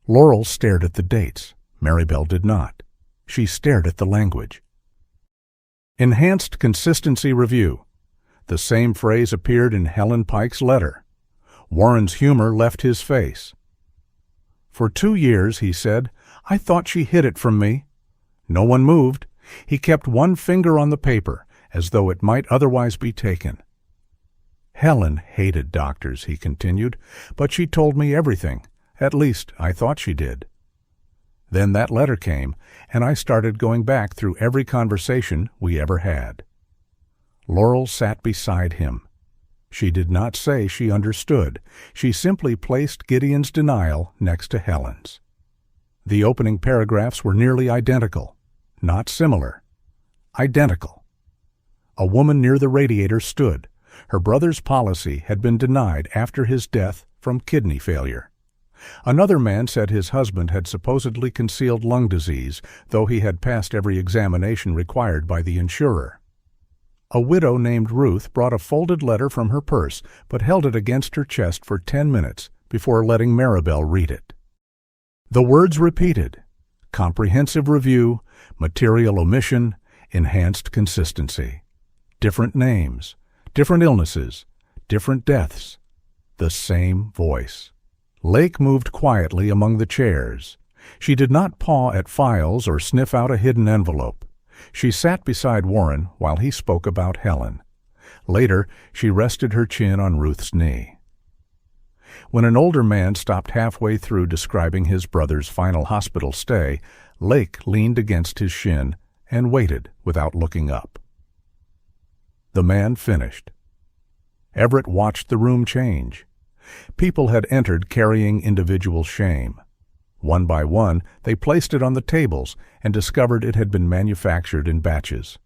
Laurel stared at the dates. Maribel did not. She stared at the language. Enhanced consistency review. The same phrase appeared in Helen Pike's letter. Warren's humor left his face. "For 2 years," he said, "I thought she hid it from me." No one moved. He kept one finger on the paper, as though it might otherwise be taken. "Helen hated doctors," he continued, "but she told me everything. At least, I thought she did." Then that letter came, and I started going back through every conversation we ever had. Laurel sat beside him. She did not say she understood. She simply placed Gideon's denial next to Helen's. The opening paragraphs were nearly identical. Not similar. Identical. A woman near the radiator stood. Her brother's policy had been denied after his death from kidney failure. Another man said his husband had supposedly concealed lung disease, though he had passed every examination required by the insurer. A widow named Ruth brought a folded letter from her purse, but held it against her chest for 10 minutes before letting Maribel read it. The words repeated: comprehensive review, material omission, enhanced consistency. Different names, different illnesses, different deaths. The same voice. Lake moved quietly among the chairs. She did not paw at files or sniff out a hidden envelope. She sat beside Warren while he spoke about Helen. Later, she rested her chin on Ruth's knee. When an older man stopped halfway through describing his brother's final hospital stay, Lake leaned against his shin and waited without looking up. The man finished. Everett watched the room change. People had entered carrying individual shame. One by one, they placed it on the tables and discovered it had been manufactured in batches.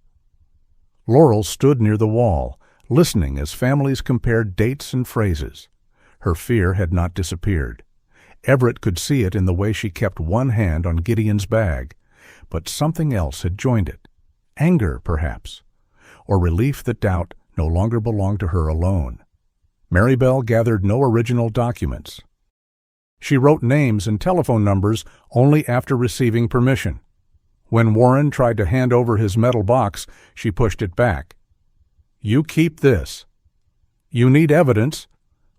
Laurel stood near the wall, listening as families compared dates and phrases. Her fear had not disappeared. Everett could see it in the way she kept one hand on Gideon's bag, but something else had joined it. Anger, perhaps, or relief that doubt no longer belonged to her alone. Maribel gathered no original documents. She wrote names and telephone numbers only after receiving permission. When Warren tried to hand over his metal box, she pushed it back. "You keep this. You need evidence.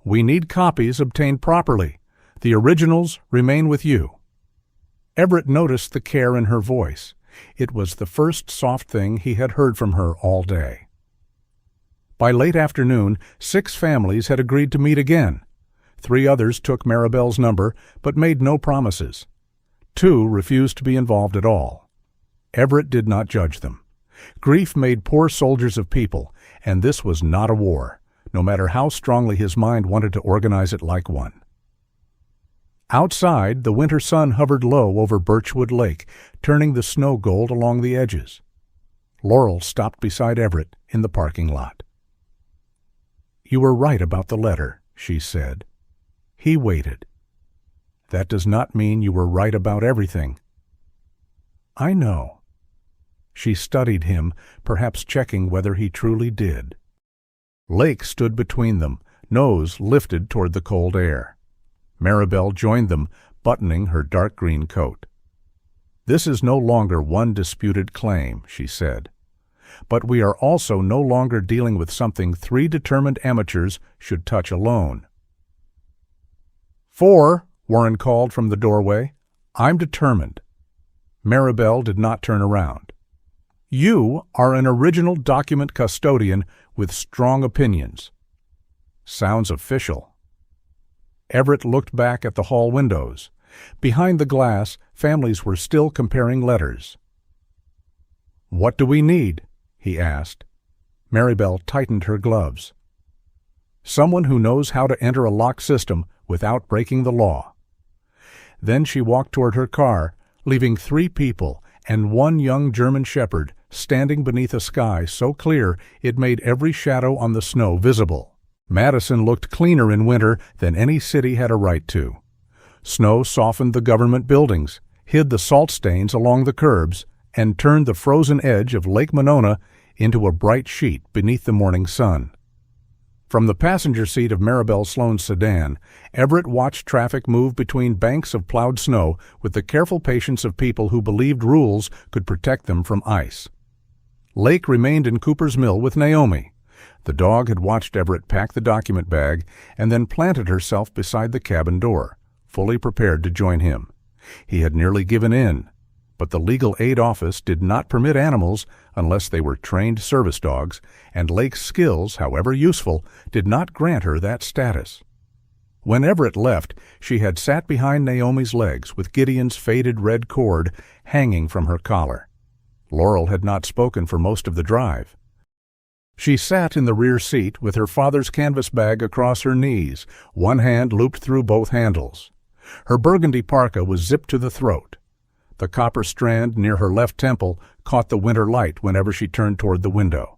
We need copies obtained properly. The originals remain with you." Everett noticed the care in her voice. It was the first soft thing he had heard from her all day. By late afternoon, 6 families had agreed to meet again. 3 others took Maribel's number, but made no promises. 2 refused to be involved at all. Everett did not judge them. Grief made poor soldiers of people, and this was not a war, no matter how strongly his mind wanted to organize it like one. Outside, the winter sun hovered low over Birchwood Lake, turning the snow gold along the edges. Laurel stopped beside Everett in the parking lot. "You were right about the letter," she said. He waited. "That does not mean you were right about everything." "I know." She studied him, perhaps checking whether he truly did. Lake stood between them, nose lifted toward the cold air. Maribel joined them, buttoning her dark green coat. "This is no longer one disputed claim," she said. "But we are also no longer dealing with something 3 determined amateurs should touch alone." "4," Warren called from the doorway. "I'm determined." Maribel did not turn around. "You are an original document custodian with strong opinions." Sounds official. Everett looked back at the hall windows. Behind the glass, families were still comparing letters. "What do we need?" he asked. Maribel tightened her gloves. "Someone who knows how to enter a locked system without breaking the law." Then she walked toward her car, leaving 3 people and 1 young German shepherd standing beneath a sky so clear it made every shadow on the snow visible. Madison looked cleaner in winter than any city had a right to. Snow softened the government buildings, hid the salt stains along the curbs, and turned the frozen edge of Lake Monona into a bright sheet beneath the morning sun. From the passenger seat of Maribel Sloane's sedan, Everett watched traffic move between banks of plowed snow with the careful patience of people who believed rules could protect them from ice. Lake remained in Cooper's Mill with Naomi. The dog had watched Everett pack the document bag and then planted herself beside the cabin door, fully prepared to join him. He had nearly given in, but the legal aid office did not permit animals unless they were trained service dogs, and Lake's skills, however useful, did not grant her that status. When Everett left, she had sat behind Naomi's legs with Gideon's faded red cord hanging from her collar. Laurel had not spoken for most of the drive. She sat in the rear seat with her father's canvas bag across her knees, one hand looped through both handles. Her burgundy parka was zipped to the throat. The copper strand near her left temple caught the winter light whenever she turned toward the window.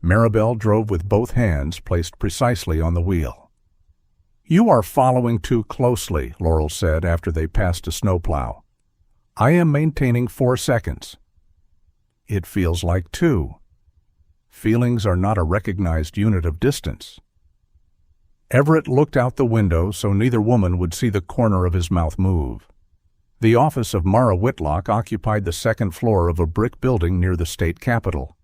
Maribel drove with both hands placed precisely on the wheel. "You are following too closely," Laurel said after they passed a snowplow. "I am maintaining 4 seconds. It feels like 2. Feelings are not a recognized unit of distance." Everett looked out the window so neither woman would see the corner of his mouth move. The office of Mara Whitlock occupied the 2nd floor of a brick building near the state capitol.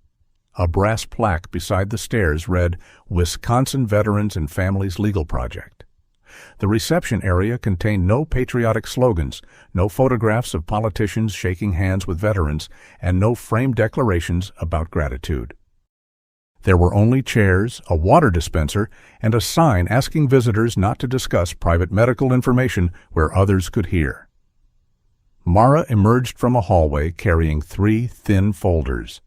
A brass plaque beside the stairs read, "Wisconsin Veterans and Families Legal Project." The reception area contained no patriotic slogans, no photographs of politicians shaking hands with veterans, and no framed declarations about gratitude. There were only chairs, a water dispenser, and a sign asking visitors not to discuss private medical information where others could hear. Mara emerged from a hallway carrying 3 thin folders.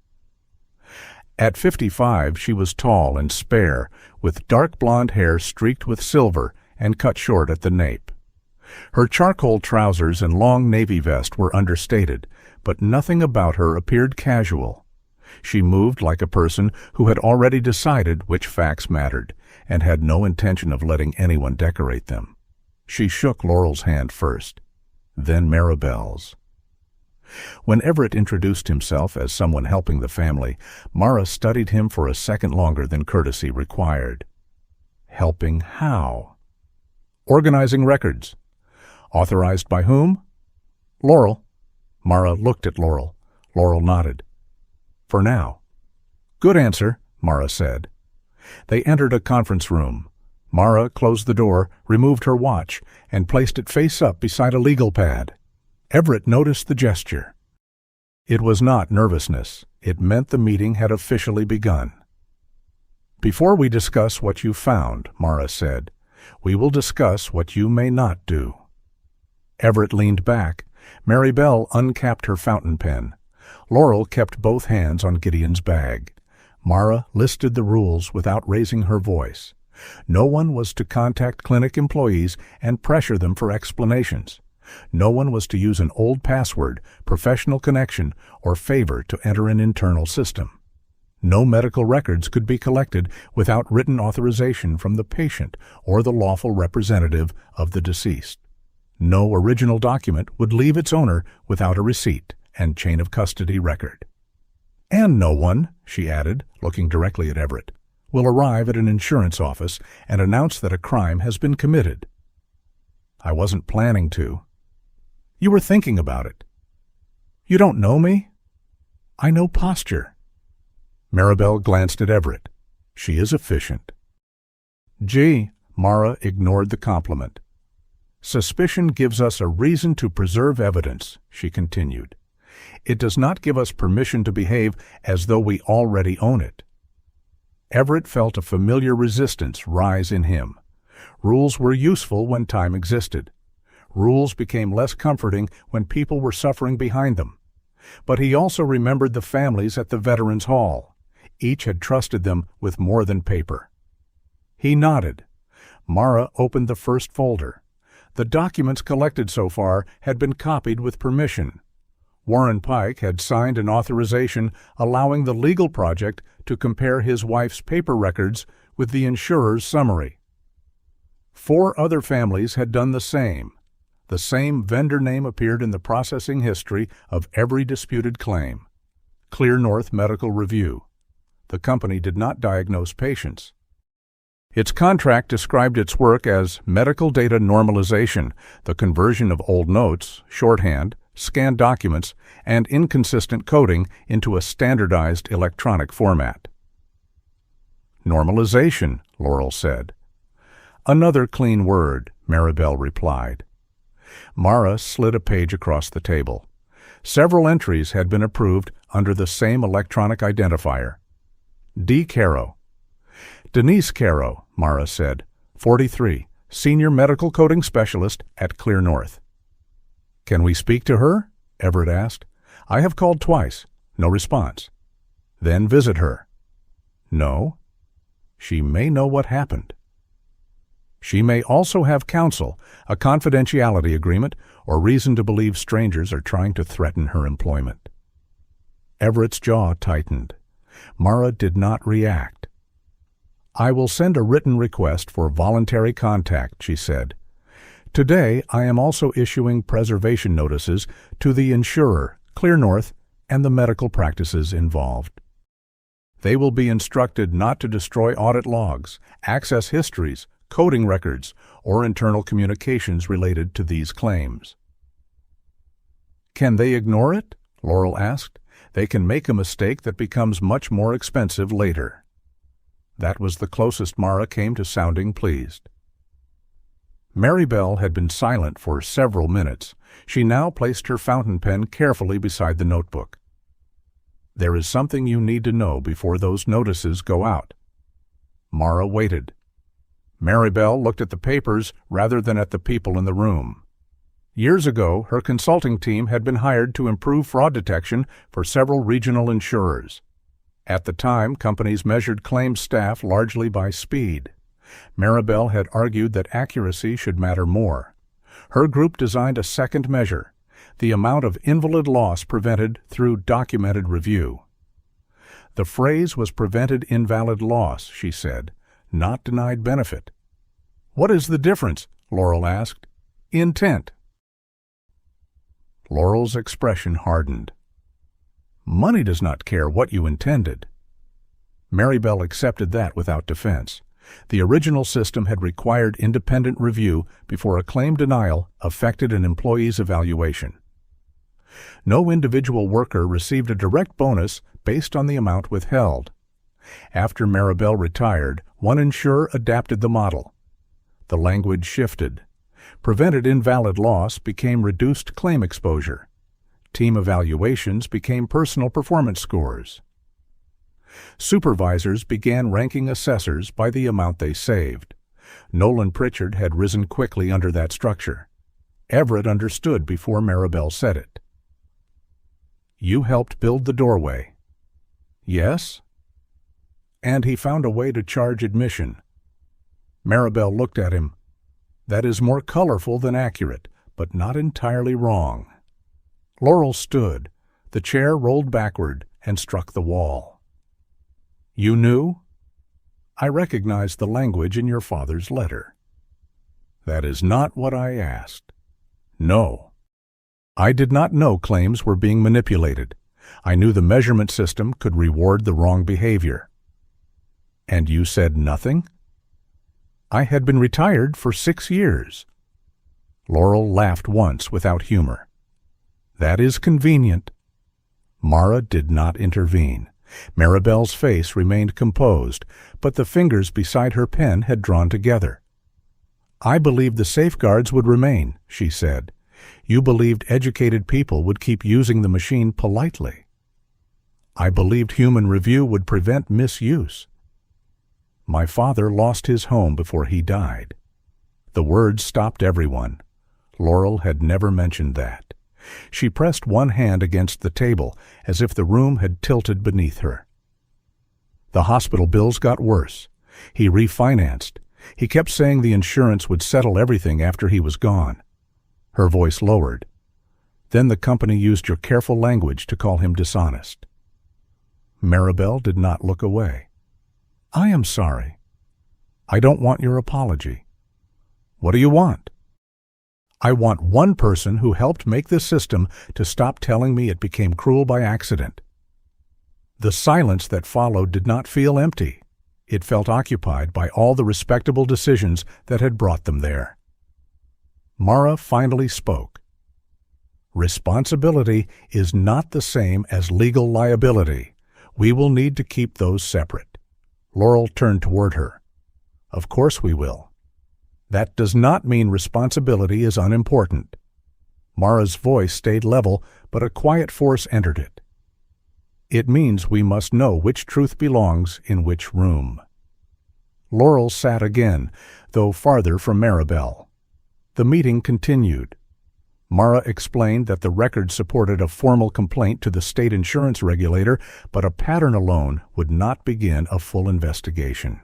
At 55, she was tall and spare, with dark blonde hair streaked with silver and cut short at the nape. Her charcoal trousers and long navy vest were understated, but nothing about her appeared casual. She moved like a person who had already decided which facts mattered and had no intention of letting anyone decorate them. She shook Laurel's hand first, then Maribel's. When Everett introduced himself as someone helping the family, Mara studied him for a second longer than courtesy required. Helping how? Organizing records. Authorized by whom? Laurel. Mara looked at Laurel. Laurel nodded. For now. Good answer, Mara said. They entered a conference room. Mara closed the door, removed her watch, and placed it face up beside a legal pad. Everett noticed the gesture. It was not nervousness. It meant the meeting had officially begun. Before we discuss what you found, Mara said, we will discuss what you may not do. Everett leaned back. Maribel uncapped her fountain pen. Laurel kept both hands on Gideon's bag. Mara listed the rules without raising her voice. No one was to contact clinic employees and pressure them for explanations. No one was to use an old password, professional connection, or favor to enter an internal system. No medical records could be collected without written authorization from the patient or the lawful representative of the deceased. No original document would leave its owner without a receipt and chain of custody record. And no one, she added, looking directly at Everett, will arrive at an insurance office and announce that a crime has been committed. I wasn't planning to. You were thinking about it. You don't know me? I know posture. Maribel glanced at Everett. She is efficient. Gee, Mara ignored the compliment. Suspicion gives us a reason to preserve evidence, she continued. It does not give us permission to behave as though we already own it. Everett felt a familiar resistance rise in him. Rules were useful when time existed. Rules became less comforting when people were suffering behind them. But he also remembered the families at the Veterans Hall. Each had trusted them with more than paper. He nodded. Mara opened the first folder. The documents collected so far had been copied with permission. Warren Pike had signed an authorization allowing the legal project to compare his wife's paper records with the insurer's summary. 4 other families had done the same. The same vendor name appeared in the processing history of every disputed claim. Clear North Medical Review. The company did not diagnose patients. Its contract described its work as medical data normalization, the conversion of old notes, shorthand, scanned documents, and inconsistent coding into a standardized electronic format. Normalization, Laurel said. Another clean word, Maribel replied. Mara slid a page across the table. Several entries had been approved under the same electronic identifier. D. Caro. Denise Caro, Mara said, 43, Senior Medical Coding Specialist at Clear North. Can we speak to her? Everett asked. I have called twice. No response. Then visit her. No. She may know what happened. She may also have counsel, a confidentiality agreement, or reason to believe strangers are trying to threaten her employment. Everett's jaw tightened. Mara did not react. I will send a written request for voluntary contact, she said. Today, I am also issuing preservation notices to the insurer, Clear North, and the medical practices involved. They will be instructed not to destroy audit logs, access histories, coding records, or internal communications related to these claims. Can they ignore it? Laurel asked. They can make a mistake that becomes much more expensive later. That was the closest Mara came to sounding pleased. Maribel had been silent for several minutes. She now placed her fountain pen carefully beside the notebook. There is something you need to know before those notices go out. Mara waited. Maribel looked at the papers rather than at the people in the room. Years ago, her consulting team had been hired to improve fraud detection for several regional insurers. At the time, companies measured claims staff largely by speed. Maribel had argued that accuracy should matter more. Her group designed a second measure, the amount of invalid loss prevented through documented review. The phrase was prevented invalid loss, she said, not denied benefit. What is the difference? Laurel asked. Intent. Laurel's expression hardened. Money does not care what you intended. Maribel accepted that without defense. The original system had required independent review before a claim denial affected an employee's evaluation. No individual worker received a direct bonus based on the amount withheld. After Maribel retired, one insurer adapted the model. The language shifted. Prevented invalid loss became reduced claim exposure. Team evaluations became personal performance scores. Supervisors began ranking assessors by the amount they saved. Nolan Pritchard had risen quickly under that structure. Everett understood before Maribel said it. You helped build the doorway. Yes? And he found a way to charge admission. Maribel looked at him. That is more colorful than accurate, but not entirely wrong. Laurel stood. The chair rolled backward and struck the wall. You knew? I recognized the language in your father's letter. That is not what I asked. No. I did not know claims were being manipulated. I knew the measurement system could reward the wrong behavior. And you said nothing? I had been retired for 6 years. Laurel laughed once without humor. That is convenient. Mara did not intervene. Maribel's face remained composed, but the fingers beside her pen had drawn together. I believed the safeguards would remain, she said. You believed educated people would keep using the machine politely. I believed human review would prevent misuse. My father lost his home before he died. The words stopped everyone. Laurel had never mentioned that. She pressed one hand against the table as if the room had tilted beneath her. The hospital bills got worse. He refinanced. He kept saying the insurance would settle everything after he was gone. Her voice lowered. Then the company used your careful language to call him dishonest. Maribel did not look away. I am sorry. I don't want your apology. What do you want? I want one person who helped make this system to stop telling me it became cruel by accident. The silence that followed did not feel empty. It felt occupied by all the respectable decisions that had brought them there. Mara finally spoke. Responsibility is not the same as legal liability. We will need to keep those separate. Laurel turned toward her. Of course we will. That does not mean responsibility is unimportant. Mara's voice stayed level, but a quiet force entered it. It means we must know which truth belongs in which room. Laurel sat again, though farther from Maribel. The meeting continued. Mara explained that the record supported a formal complaint to the state insurance regulator, but a pattern alone would not begin a full investigation.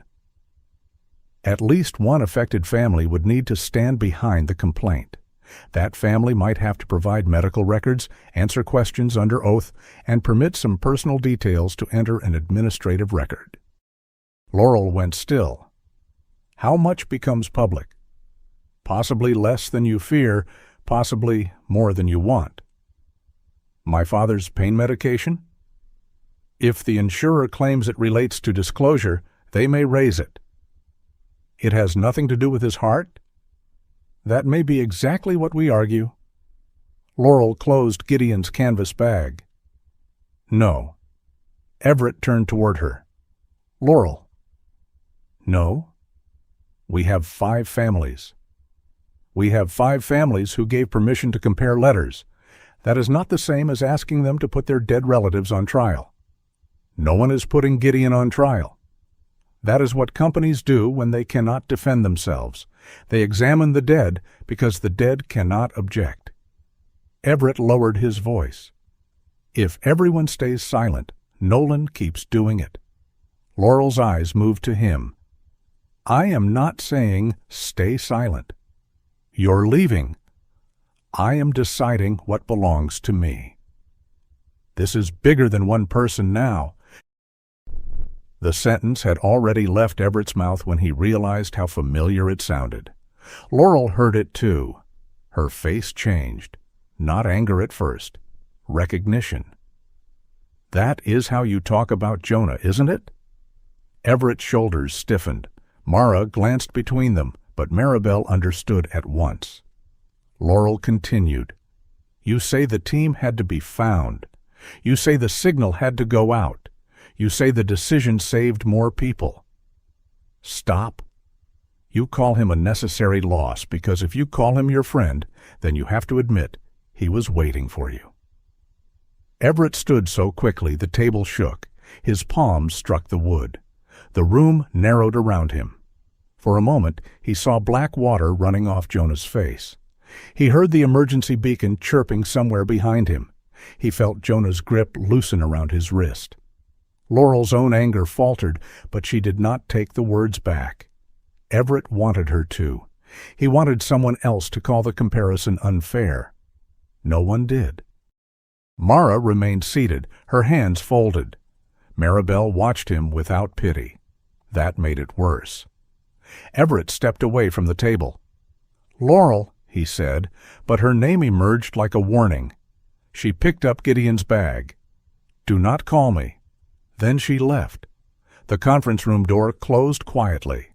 At least one affected family would need to stand behind the complaint. That family might have to provide medical records, answer questions under oath, and permit some personal details to enter an administrative record. Laurel went still. How much becomes public? Possibly less than you fear, possibly more than you want. My father's pain medication? If the insurer claims it relates to disclosure, they may raise it. It has nothing to do with his heart? That may be exactly what we argue. Laurel closed Gideon's canvas bag. No. Everett turned toward her. Laurel. No. We have 5 families. We have 5 families who gave permission to compare letters. That is not the same as asking them to put their dead relatives on trial. No one is putting Gideon on trial. That is what companies do when they cannot defend themselves. They examine the dead because the dead cannot object. Everett lowered his voice. If everyone stays silent, Nolan keeps doing it. Laurel's eyes moved to him. I am not saying stay silent. You're leaving. I am deciding what belongs to me. This is bigger than one person now. The sentence had already left Everett's mouth when he realized how familiar it sounded. Laurel heard it too. Her face changed. Not anger at first. Recognition. That is how you talk about Jonah, isn't it? Everett's shoulders stiffened. Mara glanced between them, but Maribel understood at once. Laurel continued. You say the team had to be found. You say the signal had to go out. You say the decision saved more people. Stop. You call him a necessary loss because if you call him your friend, then you have to admit he was waiting for you. Everett stood so quickly the table shook. His palms struck the wood. The room narrowed around him. For a moment, he saw black water running off Jonah's face. He heard the emergency beacon chirping somewhere behind him. He felt Jonah's grip loosen around his wrist. Laurel's own anger faltered, but she did not take the words back. Everett wanted her to. He wanted someone else to call the comparison unfair. No one did. Mara remained seated, her hands folded. Maribel watched him without pity. That made it worse. Everett stepped away from the table. Laurel, he said, but her name emerged like a warning. She picked up Gideon's bag. Do not call me. Then she left. The conference room door closed quietly.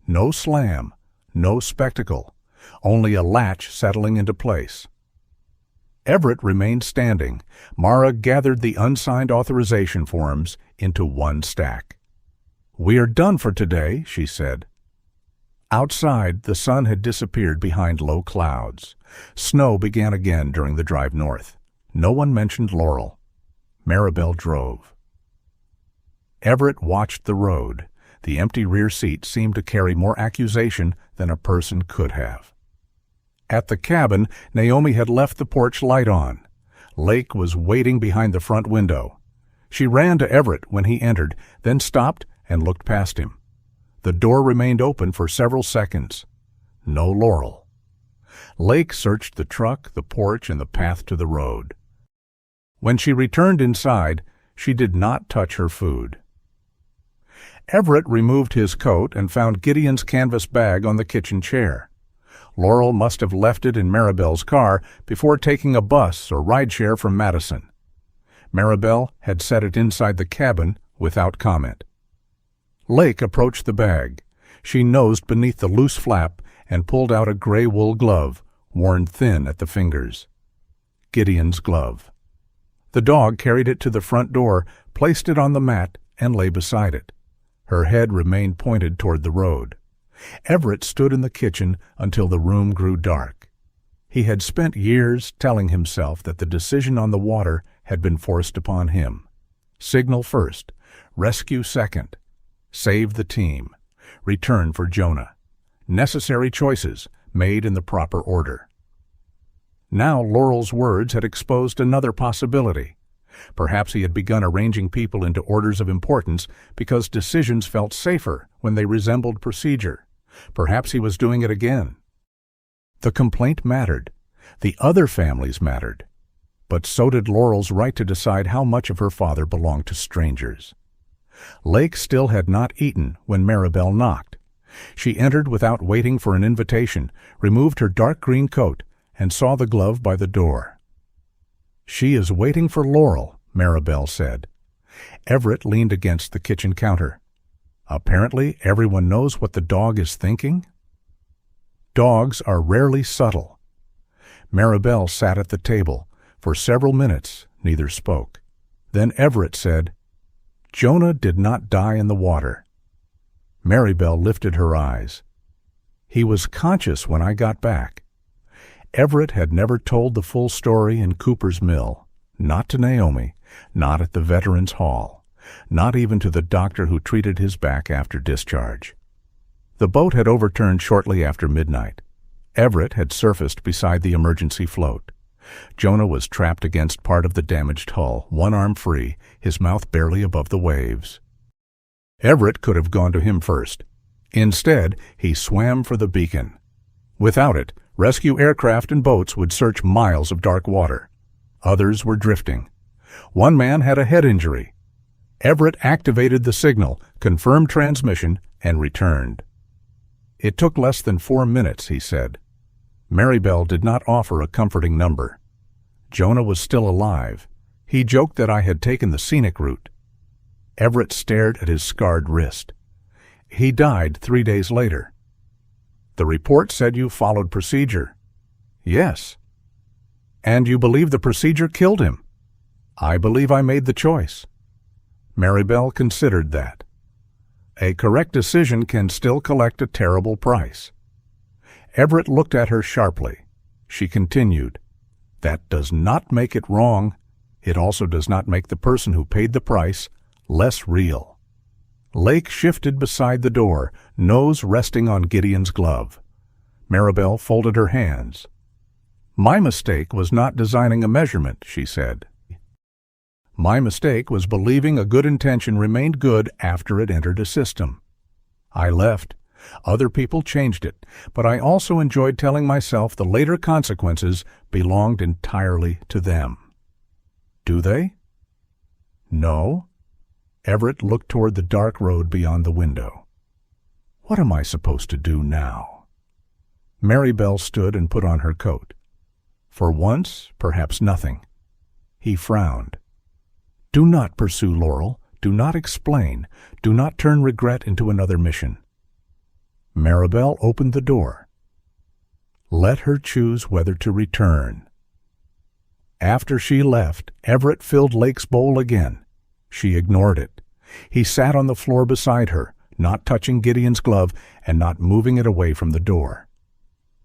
No slam, no spectacle, only a latch settling into place. Everett remained standing. Mara gathered the unsigned authorization forms into one stack. We are done for today, she said. Outside, the sun had disappeared behind low clouds. Snow began again during the drive north. No one mentioned Laurel. Maribel drove. Everett watched the road. The empty rear seat seemed to carry more accusation than a person could have. At the cabin, Naomi had left the porch light on. Lake was waiting behind the front window. She ran to Everett when he entered, then stopped and looked past him. The door remained open for several seconds. No Laurel. Lake searched the truck, the porch, and the path to the road. When she returned inside, she did not touch her food. Everett removed his coat and found Gideon's canvas bag on the kitchen chair. Laurel must have left it in Maribel's car before taking a bus or rideshare from Madison. Maribel had set it inside the cabin without comment. Lake approached the bag. She nosed beneath the loose flap and pulled out a gray wool glove, worn thin at the fingers. Gideon's glove. The dog carried it to the front door, placed it on the mat, and lay beside it. Her head remained pointed toward the road. Everett stood in the kitchen until the room grew dark. He had spent years telling himself that the decision on the water had been forced upon him. Signal first, rescue second, save the team, return for Jonah. Necessary choices made in the proper order. Now Laurel's words had exposed another possibility. Perhaps he had begun arranging people into orders of importance because decisions felt safer when they resembled procedure. Perhaps he was doing it again. The complaint mattered. The other families mattered. But so did Laurel's right to decide how much of her father belonged to strangers. Lake still had not eaten when Maribel knocked. She entered without waiting for an invitation, removed her dark green coat, and saw the glove by the door. "She is waiting for Laurel," Maribel said. Everett leaned against the kitchen counter. Apparently everyone knows what the dog is thinking. Dogs are rarely subtle. Maribel sat at the table. For several minutes, neither spoke. Then Everett said, "Jonah did not die in the water." Maribel lifted her eyes. "He was conscious when I got back." Everett had never told the full story in Cooper's Mill, not to Naomi, not at the Veterans Hall, not even to the doctor who treated his back after discharge. The boat had overturned shortly after midnight. Everett had surfaced beside the emergency float. Jonah was trapped against part of the damaged hull, one arm free, his mouth barely above the waves. Everett could have gone to him first. Instead, he swam for the beacon. Without it, rescue aircraft and boats would search miles of dark water. Others were drifting. One man had a head injury. Everett activated the signal, confirmed transmission, and returned. It took less than 4 minutes, he said. Maribel did not offer a comforting number. Jonah was still alive. He joked that I had taken the scenic route. Everett stared at his scarred wrist. He died 3 days later. The report said you followed procedure. Yes. And you believe the procedure killed him? I believe I made the choice. Maribel considered that. A correct decision can still collect a terrible price. Everett looked at her sharply. She continued, "That does not make it wrong. It also does not make the person who paid the price less real." Lake shifted beside the door, nose resting on Gideon's glove. Maribel folded her hands. "My mistake was not designing a measurement," she said. "My mistake was believing a good intention remained good after it entered a system. I left. Other people changed it, but I also enjoyed telling myself the later consequences belonged entirely to them." "Do they?" "No." Everett looked toward the dark road beyond the window. "What am I supposed to do now?" Maribel stood and put on her coat. "For once, perhaps nothing." He frowned. "Do not pursue Laurel. Do not explain. Do not turn regret into another mission." Maribel opened the door. Let her choose whether to return. After she left, Everett filled Lake's bowl again. She ignored it. He sat on the floor beside her, not touching Gideon's glove and not moving it away from the door.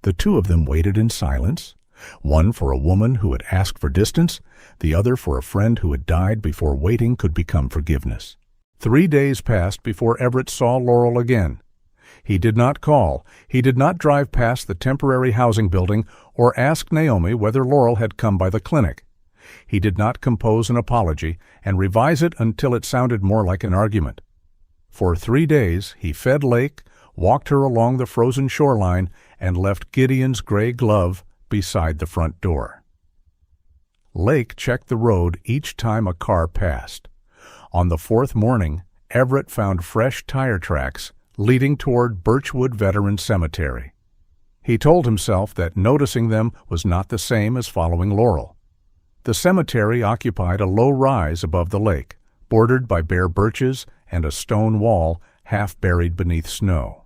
The two of them waited in silence, one for a woman who had asked for distance, the other for a friend who had died before waiting could become forgiveness. 3 days passed before Everett saw Laurel again. He did not call, he did not drive past the temporary housing building or ask Naomi whether Laurel had come by the clinic. He did not compose an apology and revise it until it sounded more like an argument. For 3 days he fed Lake, walked her along the frozen shoreline, and left Gideon's gray glove beside the front door. Lake checked the road each time a car passed. On the 4th morning, Everett found fresh tire tracks leading toward Birchwood Veteran Cemetery. He told himself that noticing them was not the same as following Laurel. The cemetery occupied a low rise above the lake, bordered by bare birches and a stone wall half buried beneath snow.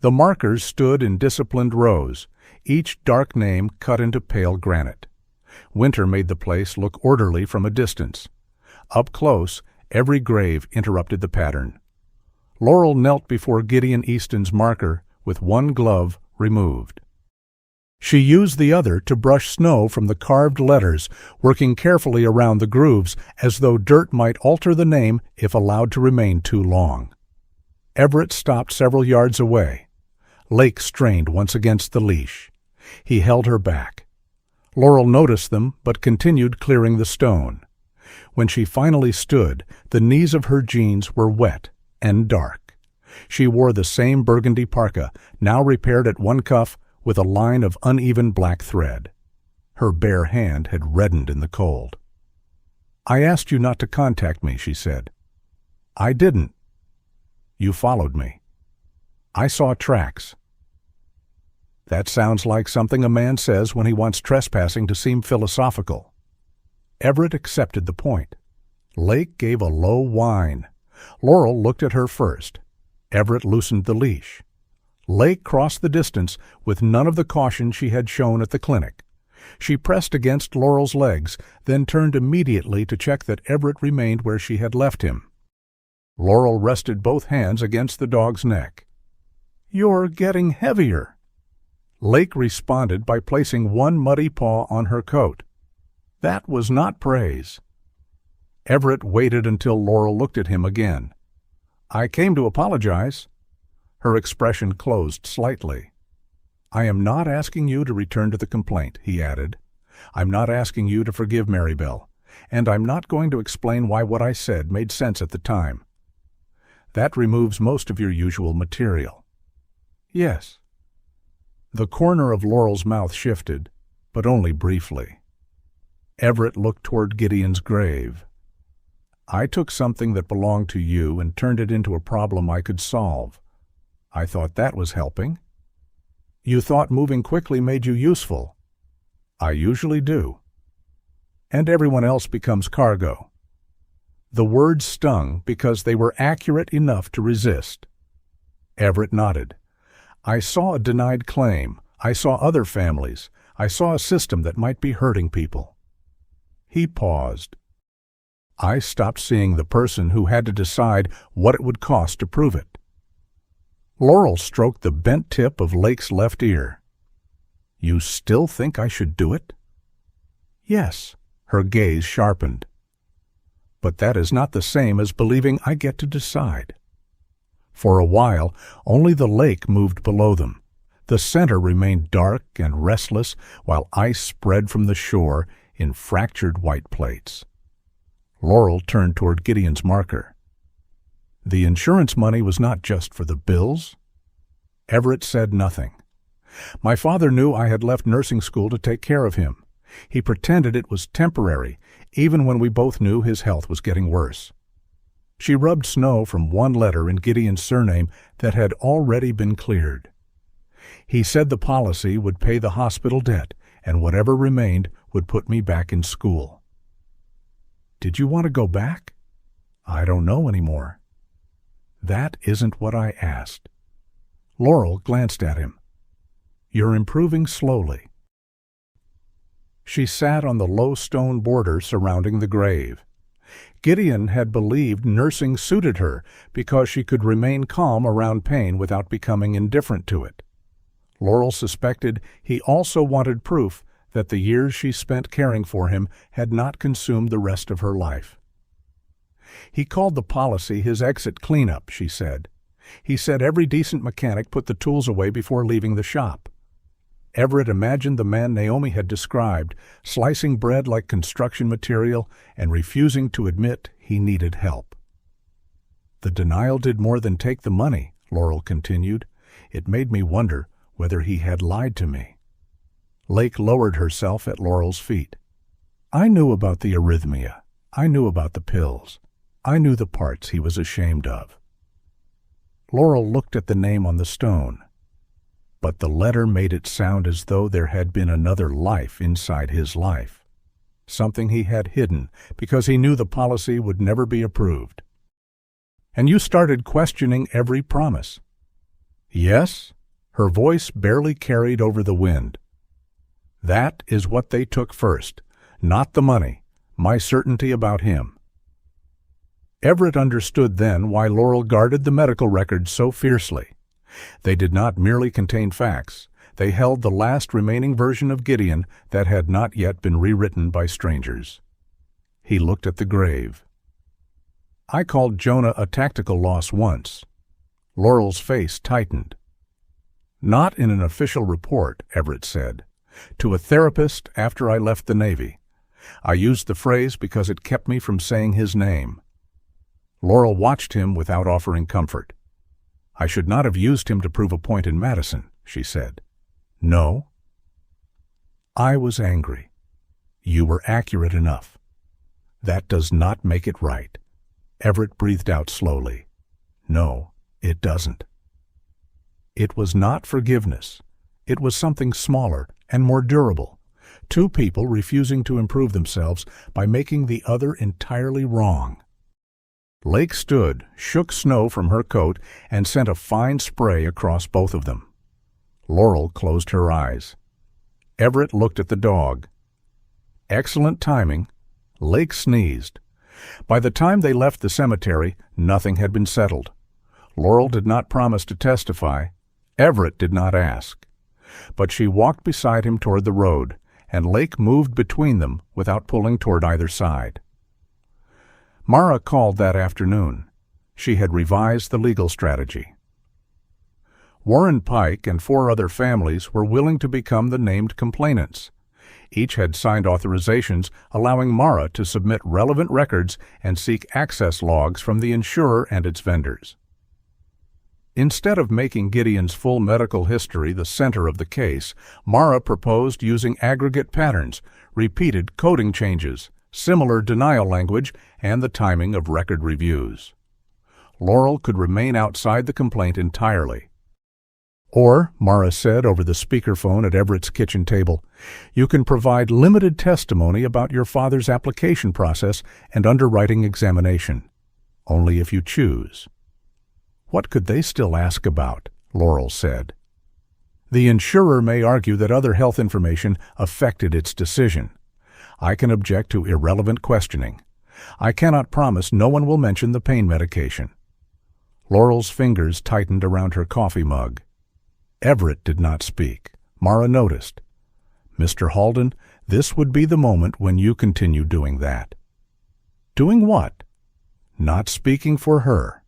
The markers stood in disciplined rows, each dark name cut into pale granite. Winter made the place look orderly from a distance. Up close, every grave interrupted the pattern. Laurel knelt before Gideon Easton's marker with one glove removed. She used the other to brush snow from the carved letters, working carefully around the grooves as though dirt might alter the name if allowed to remain too long. Everett stopped several yards away. Lake strained once against the leash. He held her back. Laurel noticed them but continued clearing the stone. When she finally stood, the knees of her jeans were wet and dark. She wore the same burgundy parka, now repaired at one cuff, with a line of uneven black thread. Her bare hand had reddened in the cold. "I asked you not to contact me," she said. "I didn't." "You followed me." "I saw tracks." That sounds like something a man says when he wants trespassing to seem philosophical. Everett accepted the point. Lake gave a low whine. Laurel looked at her first. Everett loosened the leash. Lake crossed the distance with none of the caution she had shown at the clinic. She pressed against Laurel's legs, then turned immediately to check that Everett remained where she had left him. Laurel rested both hands against the dog's neck. "You're getting heavier." Lake responded by placing one muddy paw on her coat. That was not praise. Everett waited until Laurel looked at him again. "I came to apologize." Her expression closed slightly. "I am not asking you to return to the complaint," he added. "I'm not asking you to forgive Marybelle, and I'm not going to explain why what I said made sense at the time. That removes most of your usual material." "Yes." The corner of Laurel's mouth shifted, but only briefly. Everett looked toward Gideon's grave. "I took something that belonged to you and turned it into a problem I could solve. I thought that was helping." "You thought moving quickly made you useful." "I usually do." "And everyone else becomes cargo." The words stung because they were accurate enough to resist. Everett nodded. "I saw a denied claim. I saw other families. I saw a system that might be hurting people." He paused. "I stopped seeing the person who had to decide what it would cost to prove it." Laurel stroked the bent tip of Lake's left ear. "You still think I should do it?" "Yes." Her gaze sharpened. "But that is not the same as believing I get to decide." For a while, only the lake moved below them. The center remained dark and restless, while ice spread from the shore in fractured white plates. Laurel turned toward Gideon's marker. "The insurance money was not just for the bills?" Everett said nothing. "My father knew I had left nursing school to take care of him. He pretended it was temporary, even when we both knew his health was getting worse." She rubbed snow from one letter in Gideon's surname that had already been cleared. "He said the policy would pay the hospital debt, and whatever remained would put me back in school." "Did you want to go back?" "I don't know anymore." "That isn't what I asked." Laurel glanced at him. "You're improving slowly." She sat on the low stone border surrounding the grave. Gideon had believed nursing suited her because she could remain calm around pain without becoming indifferent to it. Laurel suspected he also wanted proof that the years she spent caring for him had not consumed the rest of her life. He called the policy his exit cleanup, she said. He said every decent mechanic put the tools away before leaving the shop. Everett imagined the man Naomi had described, slicing bread like construction material and refusing to admit he needed help. The denial did more than take the money, Laurel continued. It made me wonder whether he had lied to me. Lake lowered herself at Laurel's feet. I knew about the arrhythmia. I knew about the pills. I knew the parts he was ashamed of. Laurel looked at the name on the stone, but the letter made it sound as though there had been another life inside his life, something he had hidden because he knew the policy would never be approved. And you started questioning every promise. Yes, her voice barely carried over the wind. That is what they took first, not the money, my certainty about him. Everett understood then why Laurel guarded the medical records so fiercely. They did not merely contain facts. They held the last remaining version of Gideon that had not yet been rewritten by strangers. He looked at the grave. I called Jonah a tactical loss once. Laurel's face tightened. Not in an official report, Everett said. To a therapist after I left the Navy. I used the phrase because it kept me from saying his name. Laurel watched him without offering comfort. I should not have used him to prove a point in Madison, she said. No? I was angry. You were accurate enough. That does not make it right. Everett breathed out slowly. No, it doesn't. It was not forgiveness. It was something smaller and more durable. Two people refusing to improve themselves by making the other entirely wrong. Lake stood, shook snow from her coat, and sent a fine spray across both of them. Laurel closed her eyes. Everett looked at the dog. Excellent timing. Lake sneezed. By the time they left the cemetery, nothing had been settled. Laurel did not promise to testify. Everett did not ask. But she walked beside him toward the road, and Lake moved between them without pulling toward either side. Mara called that afternoon. She had revised the legal strategy. Warren Pike and 4 other families were willing to become the named complainants. Each had signed authorizations allowing Mara to submit relevant records and seek access logs from the insurer and its vendors. Instead of making Gideon's full medical history the center of the case, Mara proposed using aggregate patterns, repeated coding changes, similar denial language, and the timing of record reviews. Laurel could remain outside the complaint entirely. Or, Mara said over the speakerphone at Everett's kitchen table, you can provide limited testimony about your father's application process and underwriting examination, only if you choose. What could they still ask about? Laurel said. The insurer may argue that other health information affected its decision. I can object to irrelevant questioning. I cannot promise no one will mention the pain medication. Laurel's fingers tightened around her coffee mug. Everett did not speak. Mara noticed. Mr. Halden, this would be the moment when you continue doing that. Doing what? Not speaking for her.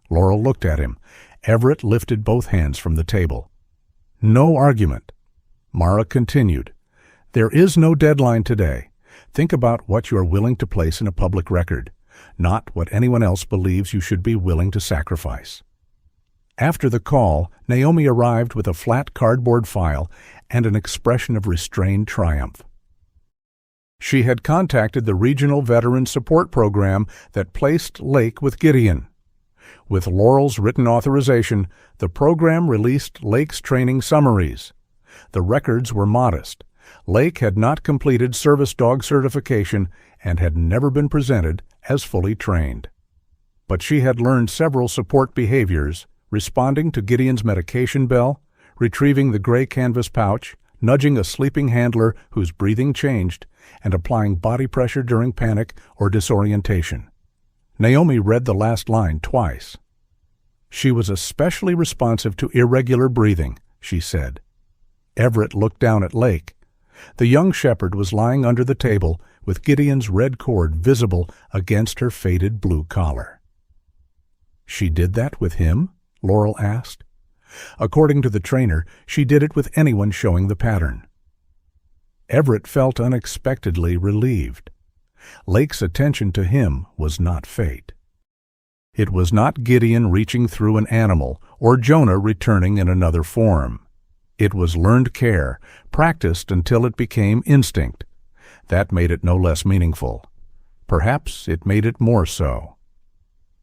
Laurel looked at him. Everett lifted both hands from the table. No argument. Mara continued. There is no deadline today. Think about what you are willing to place in a public record, not what anyone else believes you should be willing to sacrifice. After the call, Naomi arrived with a flat cardboard file and an expression of restrained triumph. She had contacted the Regional Veteran Support Program that placed Lake with Gideon. With Laurel's written authorization, the program released Lake's training summaries. The records were modest. Lake had not completed service dog certification and had never been presented as fully trained. But she had learned several support behaviors, responding to Gideon's medication bell, retrieving the gray canvas pouch, nudging a sleeping handler whose breathing changed, and applying body pressure during panic or disorientation. Naomi read the last line twice. She was especially responsive to irregular breathing, she said. Everett looked down at Lake. The young shepherd was lying under the table with Gideon's red cord visible against her faded blue collar. "She did that with him?" Laurel asked. According to the trainer, she did it with anyone showing the pattern. Everett felt unexpectedly relieved. Lake's attention to him was not fate. It was not Gideon reaching through an animal or Jonah returning in another form. It was learned care, practiced until it became instinct. That made it no less meaningful. Perhaps it made it more so.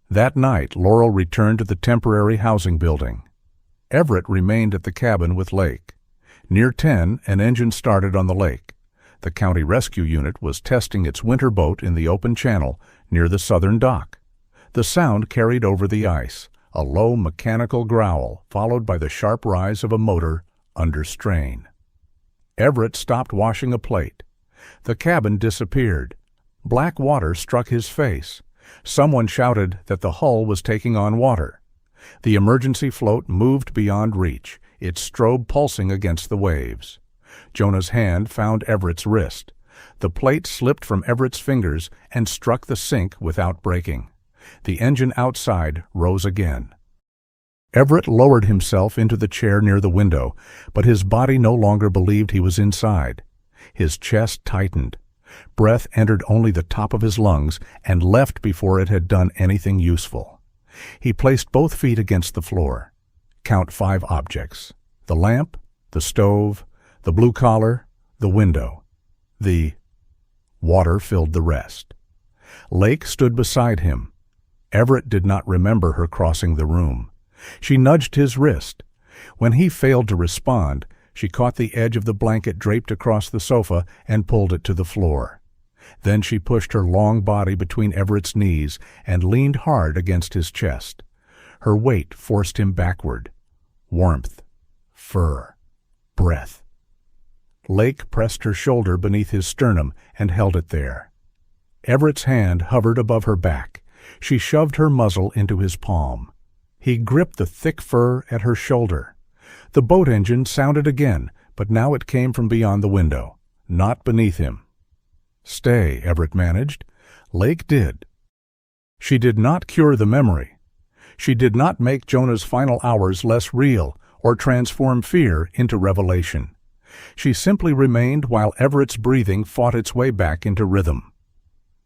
That night, Laurel returned to the temporary housing building. Everett remained at the cabin with Lake. Near 10, an engine started on the lake. The county rescue unit was testing its winter boat in the open channel near the southern dock. The sound carried over the ice, a low mechanical growl followed by the sharp rise of a motor under strain. Everett stopped washing a plate. The cabin disappeared. Black water struck his face. Someone shouted that the hull was taking on water. The emergency float moved beyond reach, its strobe pulsing against the waves. Jonah's hand found Everett's wrist. The plate slipped from Everett's fingers and struck the sink without breaking. The engine outside rose again. Everett lowered himself into the chair near the window, but his body no longer believed he was inside. His chest tightened. Breath entered only the top of his lungs and left before it had done anything useful. He placed both feet against the floor. Count 5 objects: the lamp, the stove, the blue collar, the window. The water filled the rest. Lake stood beside him. Everett did not remember her crossing the room. She nudged his wrist. When he failed to respond, she caught the edge of the blanket draped across the sofa and pulled it to the floor. Then she pushed her long body between Everett's knees and leaned hard against his chest. Her weight forced him backward. Warmth, fur, breath. Lake pressed her shoulder beneath his sternum and held it there. Everett's hand hovered above her back. She shoved her muzzle into his palm. He gripped the thick fur at her shoulder. The boat engine sounded again, but now it came from beyond the window, not beneath him. "Stay," Everett managed. Lake did. She did not cure the memory. She did not make Jonah's final hours less real or transform fear into revelation. She simply remained while Everett's breathing fought its way back into rhythm.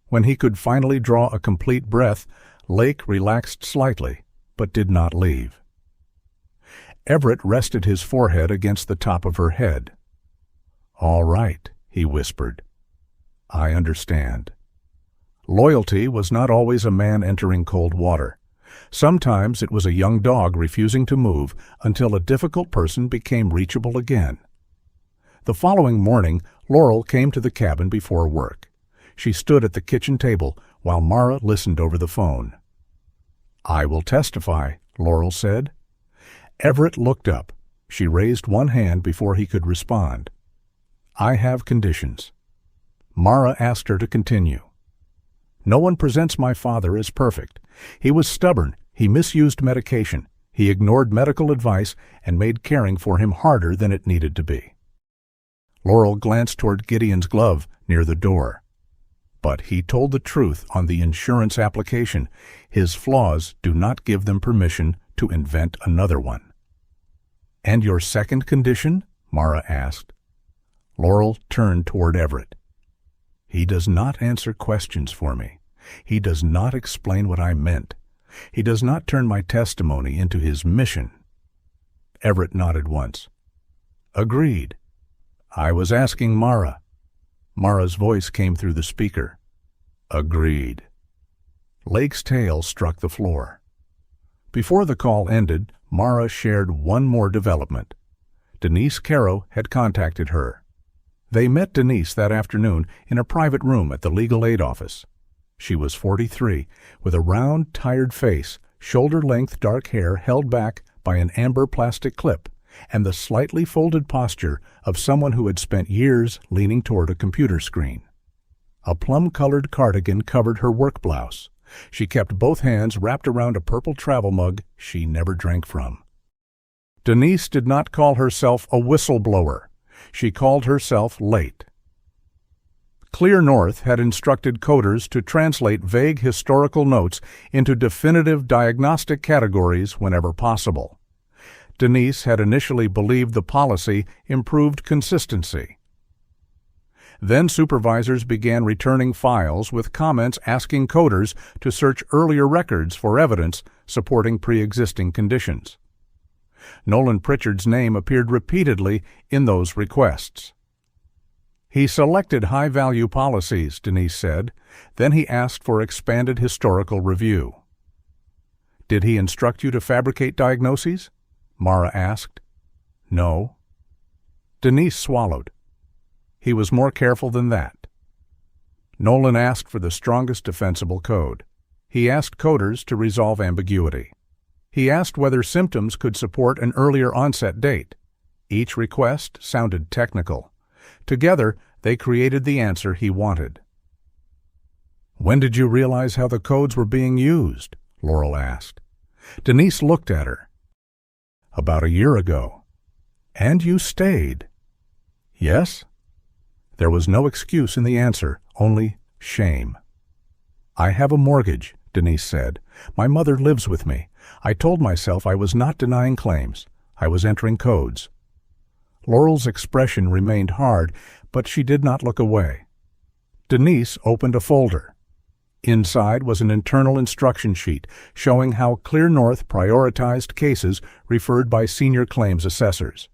When he could finally draw a complete breath, Lake relaxed slightly, but did not leave. Everett rested his forehead against the top of her head. "All right," he whispered. "I understand." Loyalty was not always a man entering cold water. Sometimes it was a young dog refusing to move until a difficult person became reachable again. The following morning, Laurel came to the cabin before work. She stood at the kitchen table while Mara listened over the phone. "I will testify," Laurel said. Everett looked up. She raised one hand before he could respond. "I have conditions." Mara asked her to continue. "No one presents my father as perfect. He was stubborn, he misused medication, he ignored medical advice and made caring for him harder than it needed to be." Laurel glanced toward Gideon's glove near the door. "But he told the truth on the insurance application. His flaws do not give them permission to invent another one." "And your second condition?" Mara asked. Laurel turned toward Everett. "He does not answer questions for me. He does not explain what I meant. He does not turn my testimony into his mission." Everett nodded once. "Agreed." "I was asking Mara." Mara's voice came through the speaker. "Agreed." Lake's tail struck the floor. Before the call ended, Mara shared one more development. Denise Caro had contacted her. They met Denise that afternoon in a private room at the legal aid office. She was 43, with a round, tired face, shoulder-length dark hair held back by an amber plastic clip, and the slightly folded posture of someone who had spent years leaning toward a computer screen. A plum-colored cardigan covered her work blouse. She kept both hands wrapped around a purple travel mug she never drank from. Denise did not call herself a whistleblower. She called herself late. Clear North had instructed coders to translate vague historical notes into definitive diagnostic categories whenever possible. Denise had initially believed the policy improved consistency. Then supervisors began returning files with comments asking coders to search earlier records for evidence supporting pre-existing conditions. Nolan Pritchard's name appeared repeatedly in those requests. He selected high-value policies, Denise said. Then he asked for expanded historical review. Did he instruct you to fabricate diagnoses? Mara asked. No. Denise swallowed. He was more careful than that. Nolan asked for the strongest defensible code. He asked coders to resolve ambiguity. He asked whether symptoms could support an earlier onset date. Each request sounded technical. Together, they created the answer he wanted. When did you realize how the codes were being used? Laurel asked. Denise looked at her. About a year ago. And you stayed. Yes? There was no excuse in the answer, only shame. I have a mortgage, Denise said. My mother lives with me. I told myself I was not denying claims. I was entering codes. Laurel's expression remained hard, but she did not look away. Denise opened a folder. Inside was an internal instruction sheet showing how Clear North prioritized cases referred by senior claims assessors.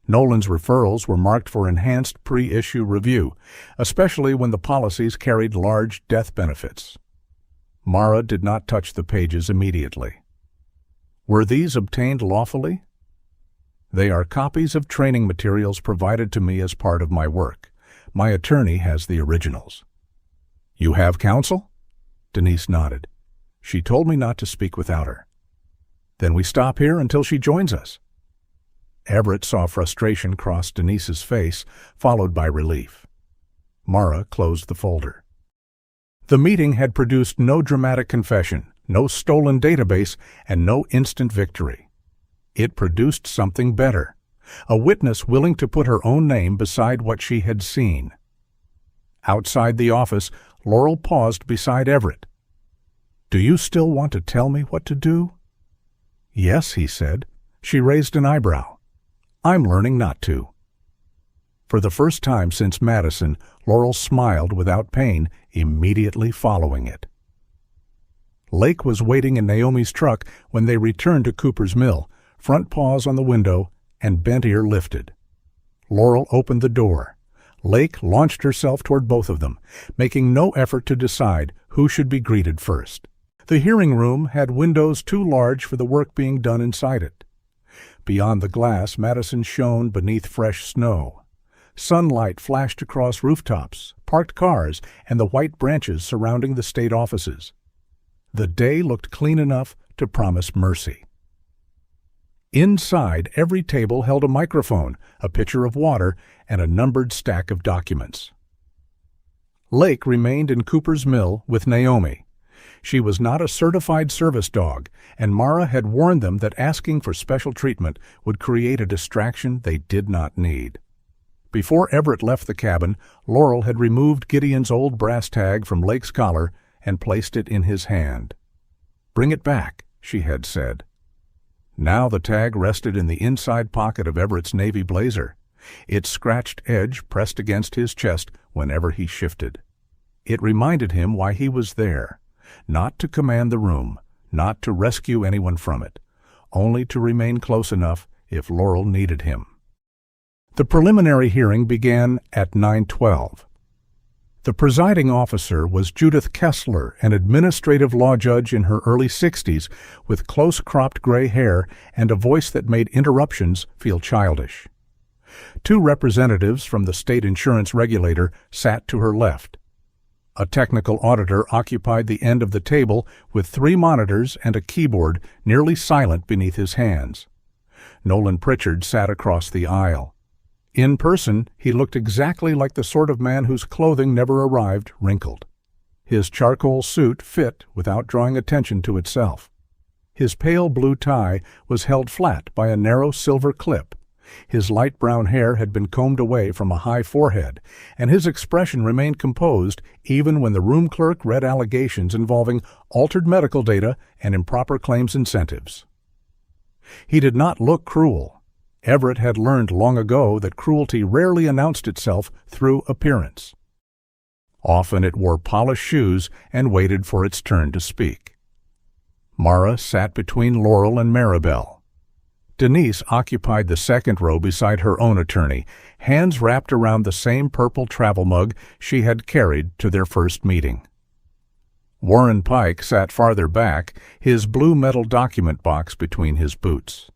Nolan's referrals were marked for enhanced pre-issue review, especially when the policies carried large death benefits. Mara did not touch the pages immediately. Were these obtained lawfully? They are copies of training materials provided to me as part of my work. My attorney has the originals. You have counsel? Denise nodded. She told me not to speak without her. Then we stop here until she joins us. Everett saw frustration cross Denise's face, followed by relief. Mara closed the folder. The meeting had produced no dramatic confession, no stolen database, and no instant victory. It produced something better, a witness willing to put her own name beside what she had seen. Outside the office, Laurel paused beside Everett. Do you still want to tell me what to do? Yes, he said. She raised an eyebrow. I'm learning not to. For the first time since Madison, Laurel smiled without pain, immediately following it. Lake was waiting in Naomi's truck when they returned to Cooper's Mill, front paws on the window and bent ear lifted. Laurel opened the door. Lake launched herself toward both of them, making no effort to decide who should be greeted first. The hearing room had windows too large for the work being done inside it. Beyond the glass, Madison shone beneath fresh snow. Sunlight flashed across rooftops, parked cars, and the white branches surrounding the state offices. The day looked clean enough to promise mercy. Inside, every table held a microphone, a pitcher of water, and a numbered stack of documents. Lake remained in Cooper's Mill with Naomi. She was not a certified service dog, and Mara had warned them that asking for special treatment would create a distraction they did not need. Before Everett left the cabin, Laurel had removed Gideon's old brass tag from Lake's collar and placed it in his hand. "Bring it back," she had said. Now the tag rested in the inside pocket of Everett's navy blazer, its scratched edge pressed against his chest whenever he shifted. It reminded him why he was there, not to command the room, not to rescue anyone from it, only to remain close enough if Laurel needed him. The preliminary hearing began at 9:12. The presiding officer was Judith Kessler, an administrative law judge in her early 60s with close-cropped gray hair and a voice that made interruptions feel childish. Two representatives from the state insurance regulator sat to her left. A technical auditor occupied the end of the table with 3 monitors and a keyboard nearly silent beneath his hands. Nolan Pritchard sat across the aisle. In person, he looked exactly like the sort of man whose clothing never arrived wrinkled. His charcoal suit fit without drawing attention to itself. His pale blue tie was held flat by a narrow silver clip, His light brown hair had been combed away from a high forehead, and his expression remained composed even when the room clerk read allegations involving altered medical data and improper claims incentives. He did not look cruel. Everett had learned long ago that cruelty rarely announced itself through appearance. Often it wore polished shoes and waited for its turn to speak. Mara sat between Laurel and Maribel. Denise occupied the second row beside her own attorney, hands wrapped around the same purple travel mug she had carried to their first meeting. Warren Pike sat farther back, his blue metal document box between his boots.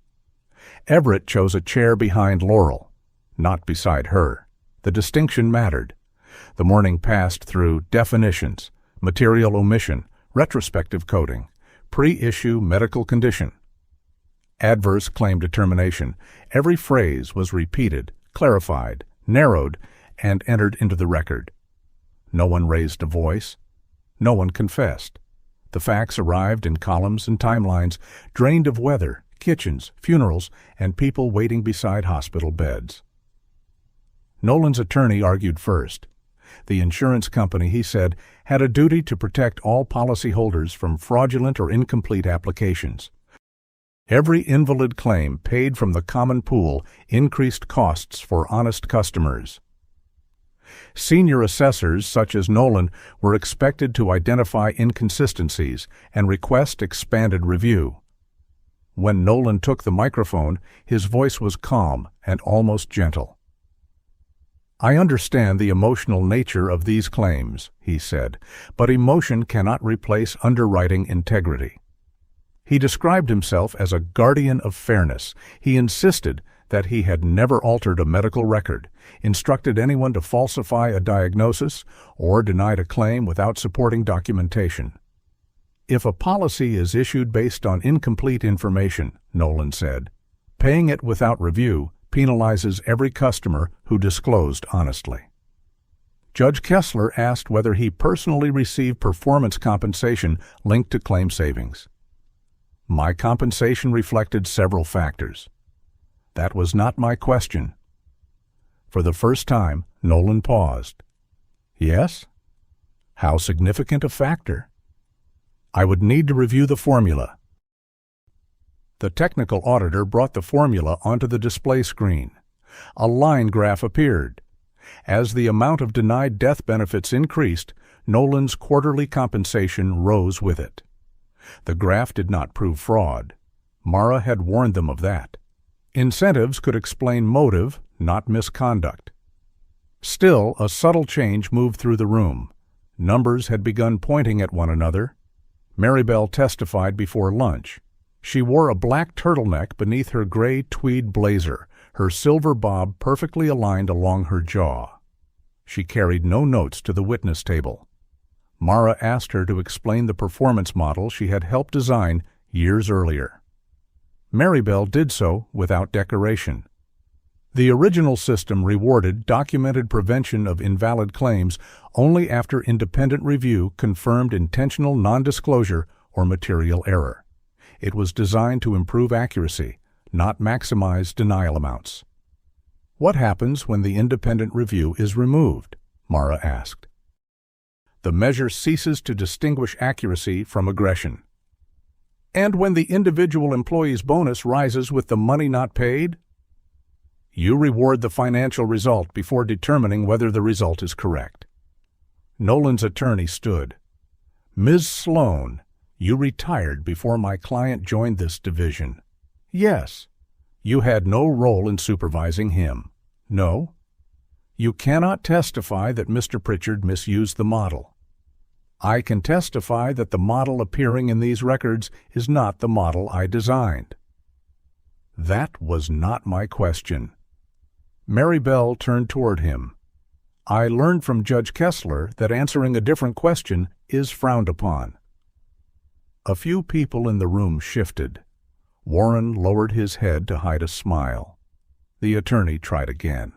Everett chose a chair behind Laurel, not beside her. The distinction mattered. The morning passed through definitions, material omission, retrospective coding, pre-issue medical condition, adverse claim determination. Every phrase was repeated, clarified, narrowed, and entered into the record. No one raised a voice. No one confessed. The facts arrived in columns and timelines, drained of weather, kitchens, funerals, and people waiting beside hospital beds. Nolan's attorney argued first. The insurance company, he said, had a duty to protect all policyholders from fraudulent or incomplete applications. Every invalid claim paid from the common pool increased costs for honest customers. Senior assessors such as Nolan were expected to identify inconsistencies and request expanded review. When Nolan took the microphone, his voice was calm and almost gentle. "I understand the emotional nature of these claims," he said, "but emotion cannot replace underwriting integrity." He described himself as a guardian of fairness. He insisted that he had never altered a medical record, instructed anyone to falsify a diagnosis, or denied a claim without supporting documentation. "If a policy is issued based on incomplete information," Nolan said, "paying it without review penalizes every customer who disclosed honestly." Judge Kessler asked whether he personally received performance compensation linked to claim savings. "My compensation reflected several factors." "That was not my question." For the first time, Nolan paused. "Yes? How significant a factor?" "I would need to review the formula." The technical auditor brought the formula onto the display screen. A line graph appeared. As the amount of denied death benefits increased, Nolan's quarterly compensation rose with it. The graph did not prove fraud. Mara had warned them of that. Incentives could explain motive, not misconduct. Still, a subtle change moved through the room. Numbers had begun pointing at one another. Maribel testified before lunch. She wore a black turtleneck beneath her gray tweed blazer, her silver bob perfectly aligned along her jaw. She carried no notes to the witness table. Mara asked her to explain the performance model she had helped design years earlier. Maribel did so without decoration. The original system rewarded documented prevention of invalid claims only after independent review confirmed intentional non-disclosure or material error. It was designed to improve accuracy, not maximize denial amounts. "What happens when the independent review is removed?" Mara asked. "The measure ceases to distinguish accuracy from aggression." "And when the individual employee's bonus rises with the money not paid?" "You reward the financial result before determining whether the result is correct." Nolan's attorney stood. "Ms. Sloan, you retired before my client joined this division." "Yes." "You had no role in supervising him." "No." "You cannot testify that Mr. Pritchard misused the model." "I can testify that the model appearing in these records is not the model I designed." "That was not my question." Maribel turned toward him. "I learned from Judge Kessler that answering a different question is frowned upon." A few people in the room shifted. Warren lowered his head to hide a smile. The attorney tried again.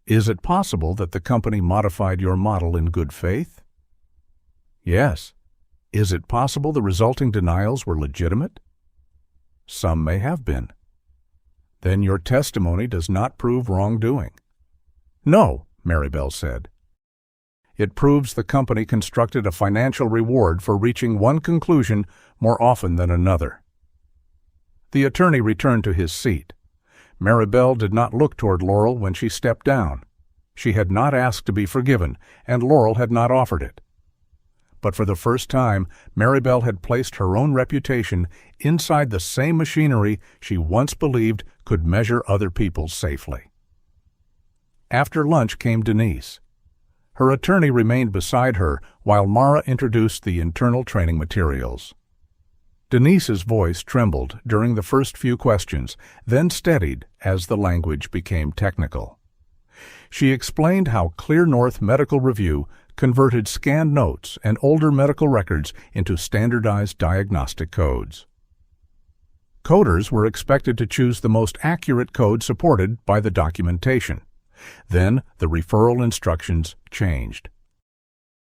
"Is it possible that the company modified your model in good faith?" "Yes." "Is it possible the resulting denials were legitimate?" "Some may have been." Then your testimony does not prove wrongdoing. No, Maribel said. It proves the company constructed a financial reward for reaching one conclusion more often than another. The attorney returned to his seat. Maribel did not look toward Laurel when she stepped down. She had not asked to be forgiven, and Laurel had not offered it. But for the first time, Maribel had placed her own reputation inside the same machinery she once believed could measure other people's safely. After lunch came Denise. Her attorney remained beside her while Mara introduced the internal training materials. Denise's voice trembled during the first few questions, then steadied as the language became technical. She explained how Clear North Medical Review converted scanned notes and older medical records into standardized diagnostic codes. Coders were expected to choose the most accurate code supported by the documentation. Then the referral instructions changed.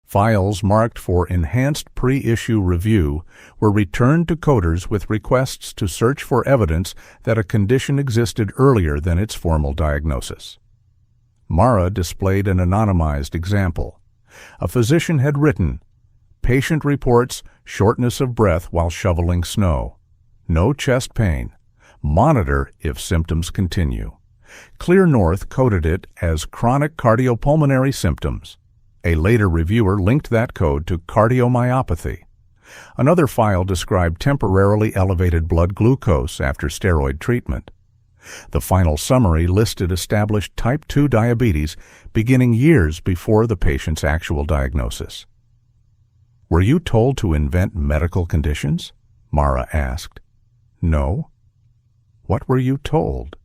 Files marked for enhanced pre-issue review were returned to coders with requests to search for evidence that a condition existed earlier than its formal diagnosis. Mara displayed an anonymized example. A physician had written, "Patient reports shortness of breath while shoveling snow. No chest pain. Monitor if symptoms continue." Clear North coded it as chronic cardiopulmonary symptoms. A later reviewer linked that code to cardiomyopathy. Another file described temporarily elevated blood glucose after steroid treatment. The final summary listed established type 2 diabetes beginning years before the patient's actual diagnosis. "Were you told to invent medical conditions?" Mara asked. "No." "What were you told?"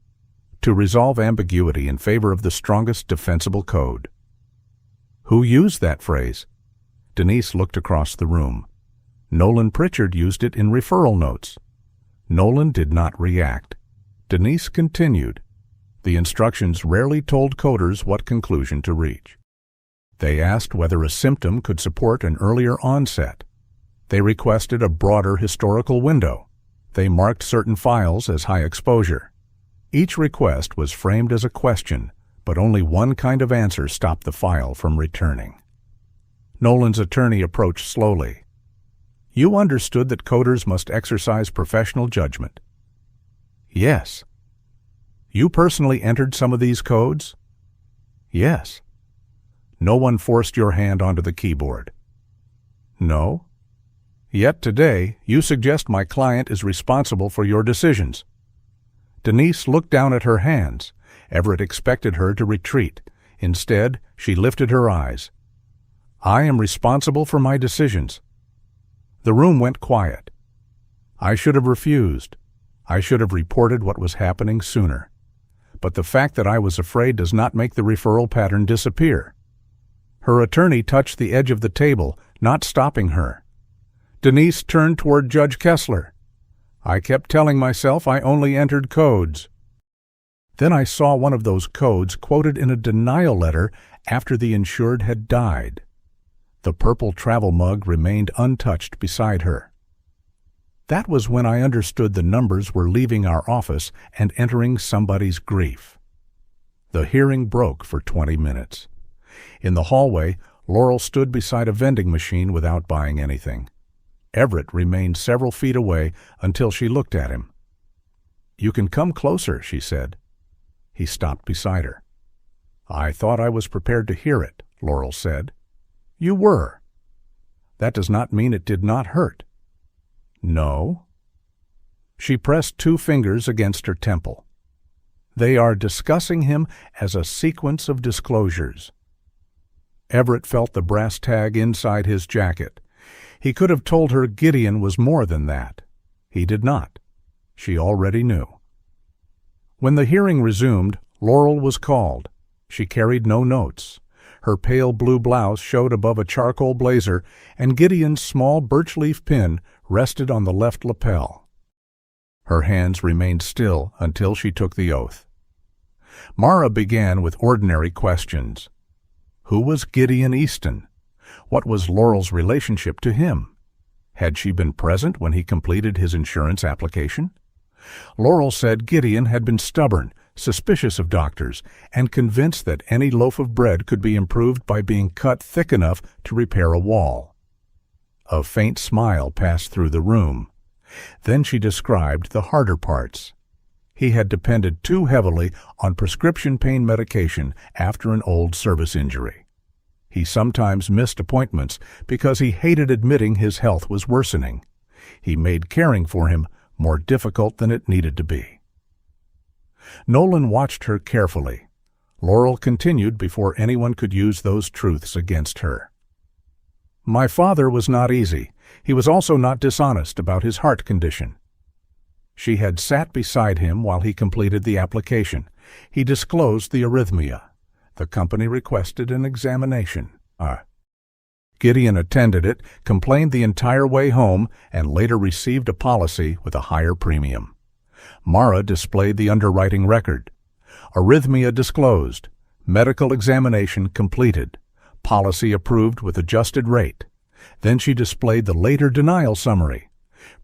"To resolve ambiguity in favor of the strongest defensible code." "Who used that phrase?" Denise looked across the room. "Nolan Pritchard used it in referral notes." Nolan did not react. Denise continued. The instructions rarely told coders what conclusion to reach. They asked whether a symptom could support an earlier onset. They requested a broader historical window. They marked certain files as high exposure. Each request was framed as a question, but only one kind of answer stopped the file from returning. Nolan's attorney approached slowly. "You understood that coders must exercise professional judgment." "Yes." "You personally entered some of these codes?" "Yes." "No one forced your hand onto the keyboard?" "No." "Yet today, you suggest my client is responsible for your decisions." Denise looked down at her hands. Everett expected her to retreat. Instead, she lifted her eyes. "I am responsible for my decisions." The room went quiet. "I should have refused. I should have reported what was happening sooner. But the fact that I was afraid does not make the referral pattern disappear." Her attorney touched the edge of the table, not stopping her. Denise turned toward Judge Kessler. "I kept telling myself I only entered codes." Then I saw one of those codes quoted in a denial letter after the insured had died. The purple travel mug remained untouched beside her. That was when I understood the numbers were leaving our office and entering somebody's grief. The hearing broke for 20 minutes. In the hallway, Laurel stood beside a vending machine without buying anything. Everett remained several feet away until she looked at him. "You can come closer," she said. He stopped beside her. "I thought I was prepared to hear it," Laurel said. "You were." "That does not mean it did not hurt." "No." She pressed 2 fingers against her temple. "They are discussing him as a sequence of disclosures." Everett felt the brass tag inside his jacket. He could have told her Gideon was more than that. He did not. She already knew. When the hearing resumed, Laurel was called. She carried no notes. Her pale blue blouse showed above a charcoal blazer, and Gideon's small birch-leaf pin rested on the left lapel. Her hands remained still until she took the oath. Mara began with ordinary questions. Who was Gideon Easton? What was Laurel's relationship to him? Had she been present when he completed his insurance application? Laurel said Gideon had been stubborn, suspicious of doctors, and convinced that any loaf of bread could be improved by being cut thick enough to repair a wall. A faint smile passed through the room. Then she described the harder parts. He had depended too heavily on prescription pain medication after an old service injury. He sometimes missed appointments because he hated admitting his health was worsening. He made caring for him more difficult than it needed to be. Nolan watched her carefully. Laurel continued before anyone could use those truths against her. My father was not easy. He was also not dishonest about his heart condition. She had sat beside him while he completed the application. He disclosed the arrhythmia. The company requested an examination. Gideon attended it, complained the entire way home, and later received a policy with a higher premium. Mara displayed the underwriting record. Arrhythmia disclosed. Medical examination completed. Policy approved with adjusted rate. Then she displayed the later denial summary.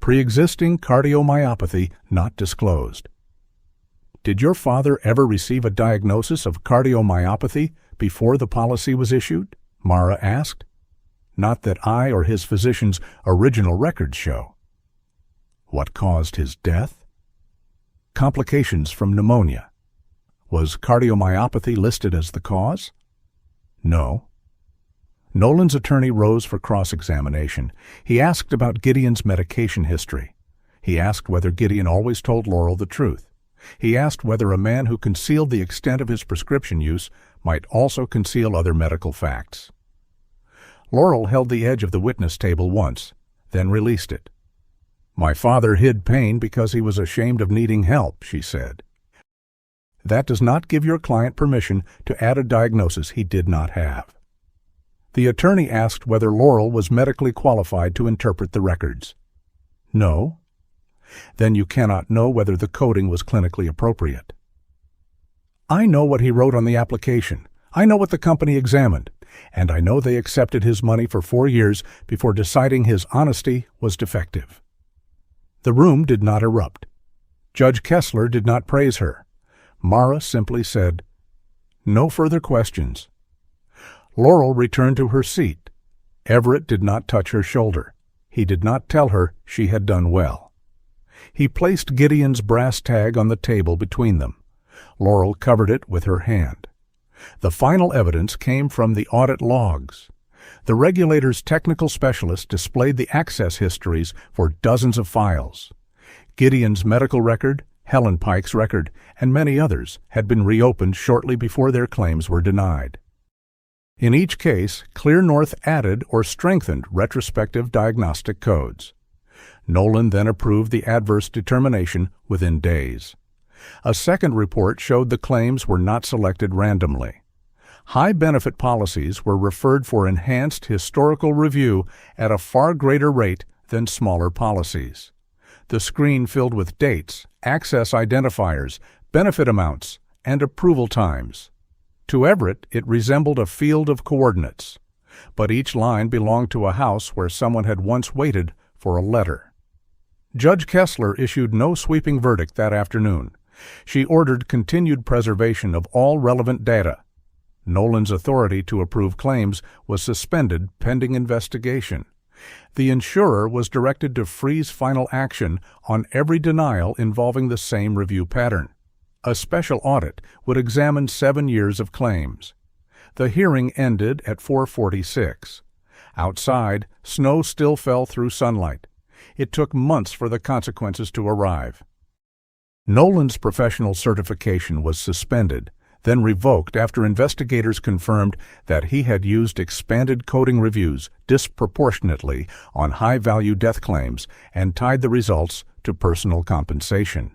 Pre-existing cardiomyopathy not disclosed. Did your father ever receive a diagnosis of cardiomyopathy before the policy was issued? Mara asked. Not that I or his physician's original records show. What caused his death? Complications from pneumonia. Was cardiomyopathy listed as the cause? No. Nolan's attorney rose for cross-examination. He asked about Gideon's medication history. He asked whether Gideon always told Laurel the truth. He asked whether a man who concealed the extent of his prescription use might also conceal other medical facts. Laurel held the edge of the witness table once, then released it. My father hid pain because he was ashamed of needing help, she said. That does not give your client permission to add a diagnosis he did not have. The attorney asked whether Laurel was medically qualified to interpret the records. No. Then you cannot know whether the coding was clinically appropriate. I know what he wrote on the application. I know what the company examined, and I know they accepted his money for 4 years before deciding his honesty was defective. The room did not erupt. Judge Kessler did not praise her. Mara simply said, "No further questions." Laurel returned to her seat. Everett did not touch her shoulder. He did not tell her she had done well. He placed Gideon's brass tag on the table between them. Laurel covered it with her hand. The final evidence came from the audit logs. The regulator's technical specialist displayed the access histories for dozens of files. Gideon's medical record, Helen Pike's record, and many others had been reopened shortly before their claims were denied. In each case, Clear North added or strengthened retrospective diagnostic codes. Nolan then approved the adverse determination within days. A second report showed the claims were not selected randomly. High-benefit policies were referred for enhanced historical review at a far greater rate than smaller policies. The screen filled with dates, access identifiers, benefit amounts, and approval times. To Everett, it resembled a field of coordinates, but each line belonged to a house where someone had once waited for a letter. Judge Kessler issued no sweeping verdict that afternoon. She ordered continued preservation of all relevant data. Nolan's authority to approve claims was suspended pending investigation. The insurer was directed to freeze final action on every denial involving the same review pattern. A special audit would examine 7 years of claims. The hearing ended at 4:46. Outside, snow still fell through sunlight. It took months for the consequences to arrive. Nolan's professional certification was suspended, then revoked after investigators confirmed that he had used expanded coding reviews disproportionately on high-value death claims and tied the results to personal compensation.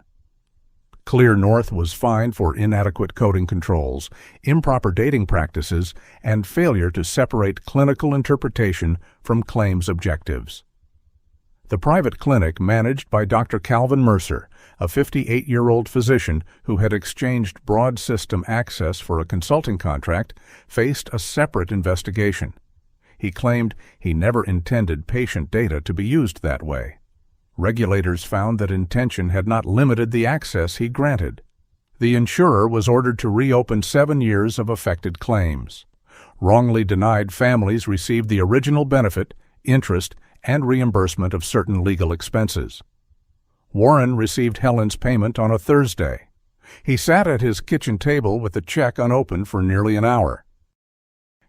Clear North was fined for inadequate coding controls, improper dating practices, and failure to separate clinical interpretation from claims objectives. The private clinic, managed by Dr. Calvin Mercer, a 58-year-old physician who had exchanged broad system access for a consulting contract, faced a separate investigation. He claimed he never intended patient data to be used that way. Regulators found that intention had not limited the access he granted. The insurer was ordered to reopen 7 years of affected claims. Wrongly denied families received the original benefit, interest, and reimbursement of certain legal expenses. Warren received Helen's payment on a Thursday. He sat at his kitchen table with the check unopened for nearly an hour.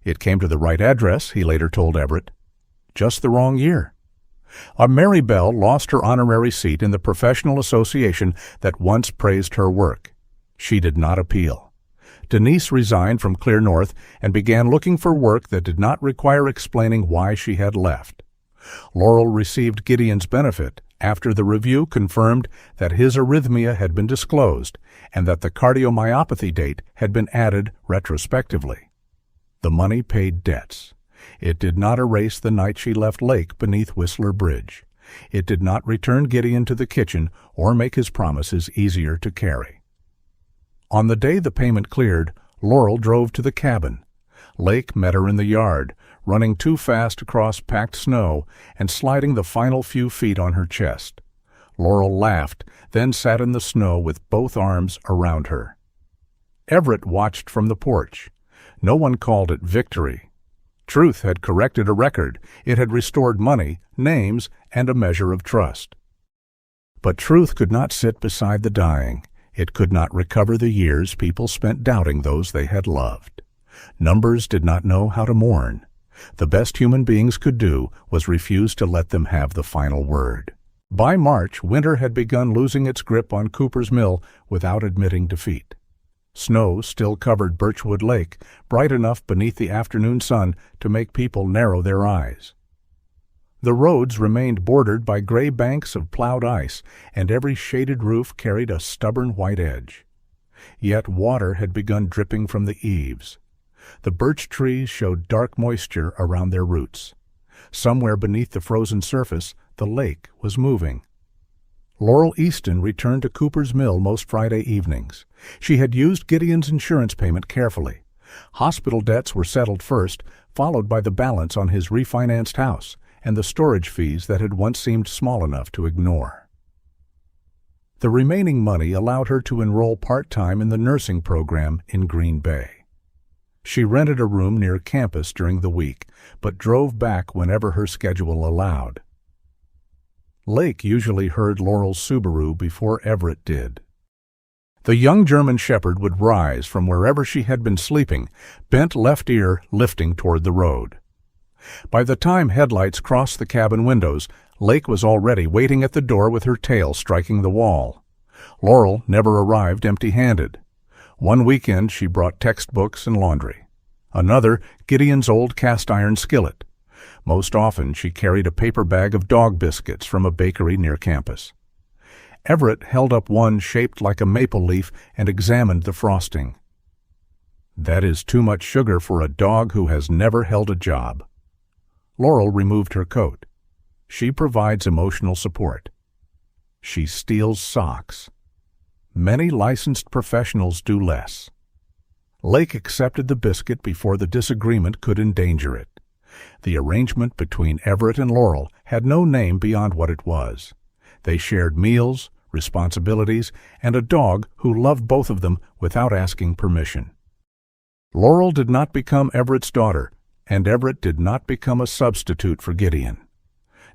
It came to the right address, he later told Everett. Just the wrong year. A Mary Bell lost her honorary seat in the professional association that once praised her work. She did not appeal. Denise resigned from Clear North and began looking for work that did not require explaining why she had left. Laurel received Gideon's benefit after the review confirmed that his arrhythmia had been disclosed and that the cardiomyopathy date had been added retrospectively. The money paid debts. It did not erase the night she left Lake beneath Whistler Bridge. It did not return Gideon to the kitchen or make his promises easier to carry. On the day the payment cleared, Laurel drove to the cabin. Lake met her in the yard, running too fast across packed snow and sliding the final few feet on her chest. Laurel laughed, then sat in the snow with both arms around her. Everett watched from the porch. No one called it victory. Truth had corrected a record. It had restored money, names, and a measure of trust. But truth could not sit beside the dying. It could not recover the years people spent doubting those they had loved. Numbers did not know how to mourn. The best human beings could do was refuse to let them have the final word. By March, winter had begun losing its grip on Cooper's Mill without admitting defeat. Snow still covered Birchwood Lake, bright enough beneath the afternoon sun to make people narrow their eyes. The roads remained bordered by gray banks of plowed ice, and every shaded roof carried a stubborn white edge. Yet water had begun dripping from the eaves. The birch trees showed dark moisture around their roots. Somewhere beneath the frozen surface, the lake was moving. Laurel Easton returned to Cooper's Mill most Friday evenings. She had used Gideon's insurance payment carefully. Hospital debts were settled first, followed by the balance on his refinanced house and the storage fees that had once seemed small enough to ignore. The remaining money allowed her to enroll part-time in the nursing program in Green Bay. She rented a room near campus during the week, but drove back whenever her schedule allowed. Lake usually heard Laurel's Subaru before Everett did. The young German shepherd would rise from wherever she had been sleeping, bent left ear lifting toward the road. By the time headlights crossed the cabin windows, Lake was already waiting at the door with her tail striking the wall. Laurel never arrived empty-handed. One weekend she brought textbooks and laundry. Another, Gideon's old cast-iron skillet. Most often she carried a paper bag of dog biscuits from a bakery near campus. Everett held up one shaped like a maple leaf and examined the frosting. "That is too much sugar for a dog who has never held a job." Laurel removed her coat. She provides emotional support. She steals socks. Many licensed professionals do less. Lake accepted the biscuit before the disagreement could endanger it. The arrangement between Everett and Laurel had no name beyond what it was. They shared meals, responsibilities, and a dog who loved both of them without asking permission. Laurel did not become Everett's daughter, and Everett did not become a substitute for Gideon.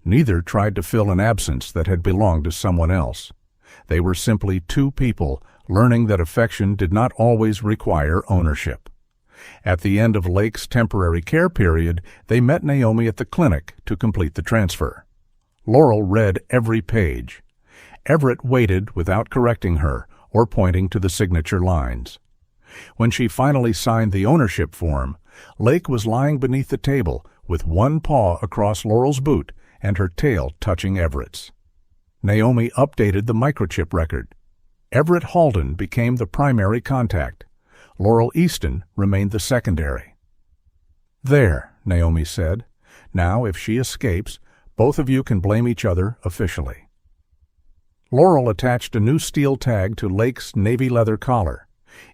Neither tried to fill an absence that had belonged to someone else. They were simply two people learning that affection did not always require ownership. At the end of Lake's temporary care period, they met Naomi at the clinic to complete the transfer. Laurel read every page. Everett waited without correcting her or pointing to the signature lines. When she finally signed the ownership form, Lake was lying beneath the table with one paw across Laurel's boot and her tail touching Everett's. Naomi updated the microchip record. Everett Halden became the primary contact. Laurel Easton remained the secondary. "There," Naomi said. "Now, if she escapes, both of you can blame each other officially." Laurel attached a new steel tag to Lake's navy leather collar.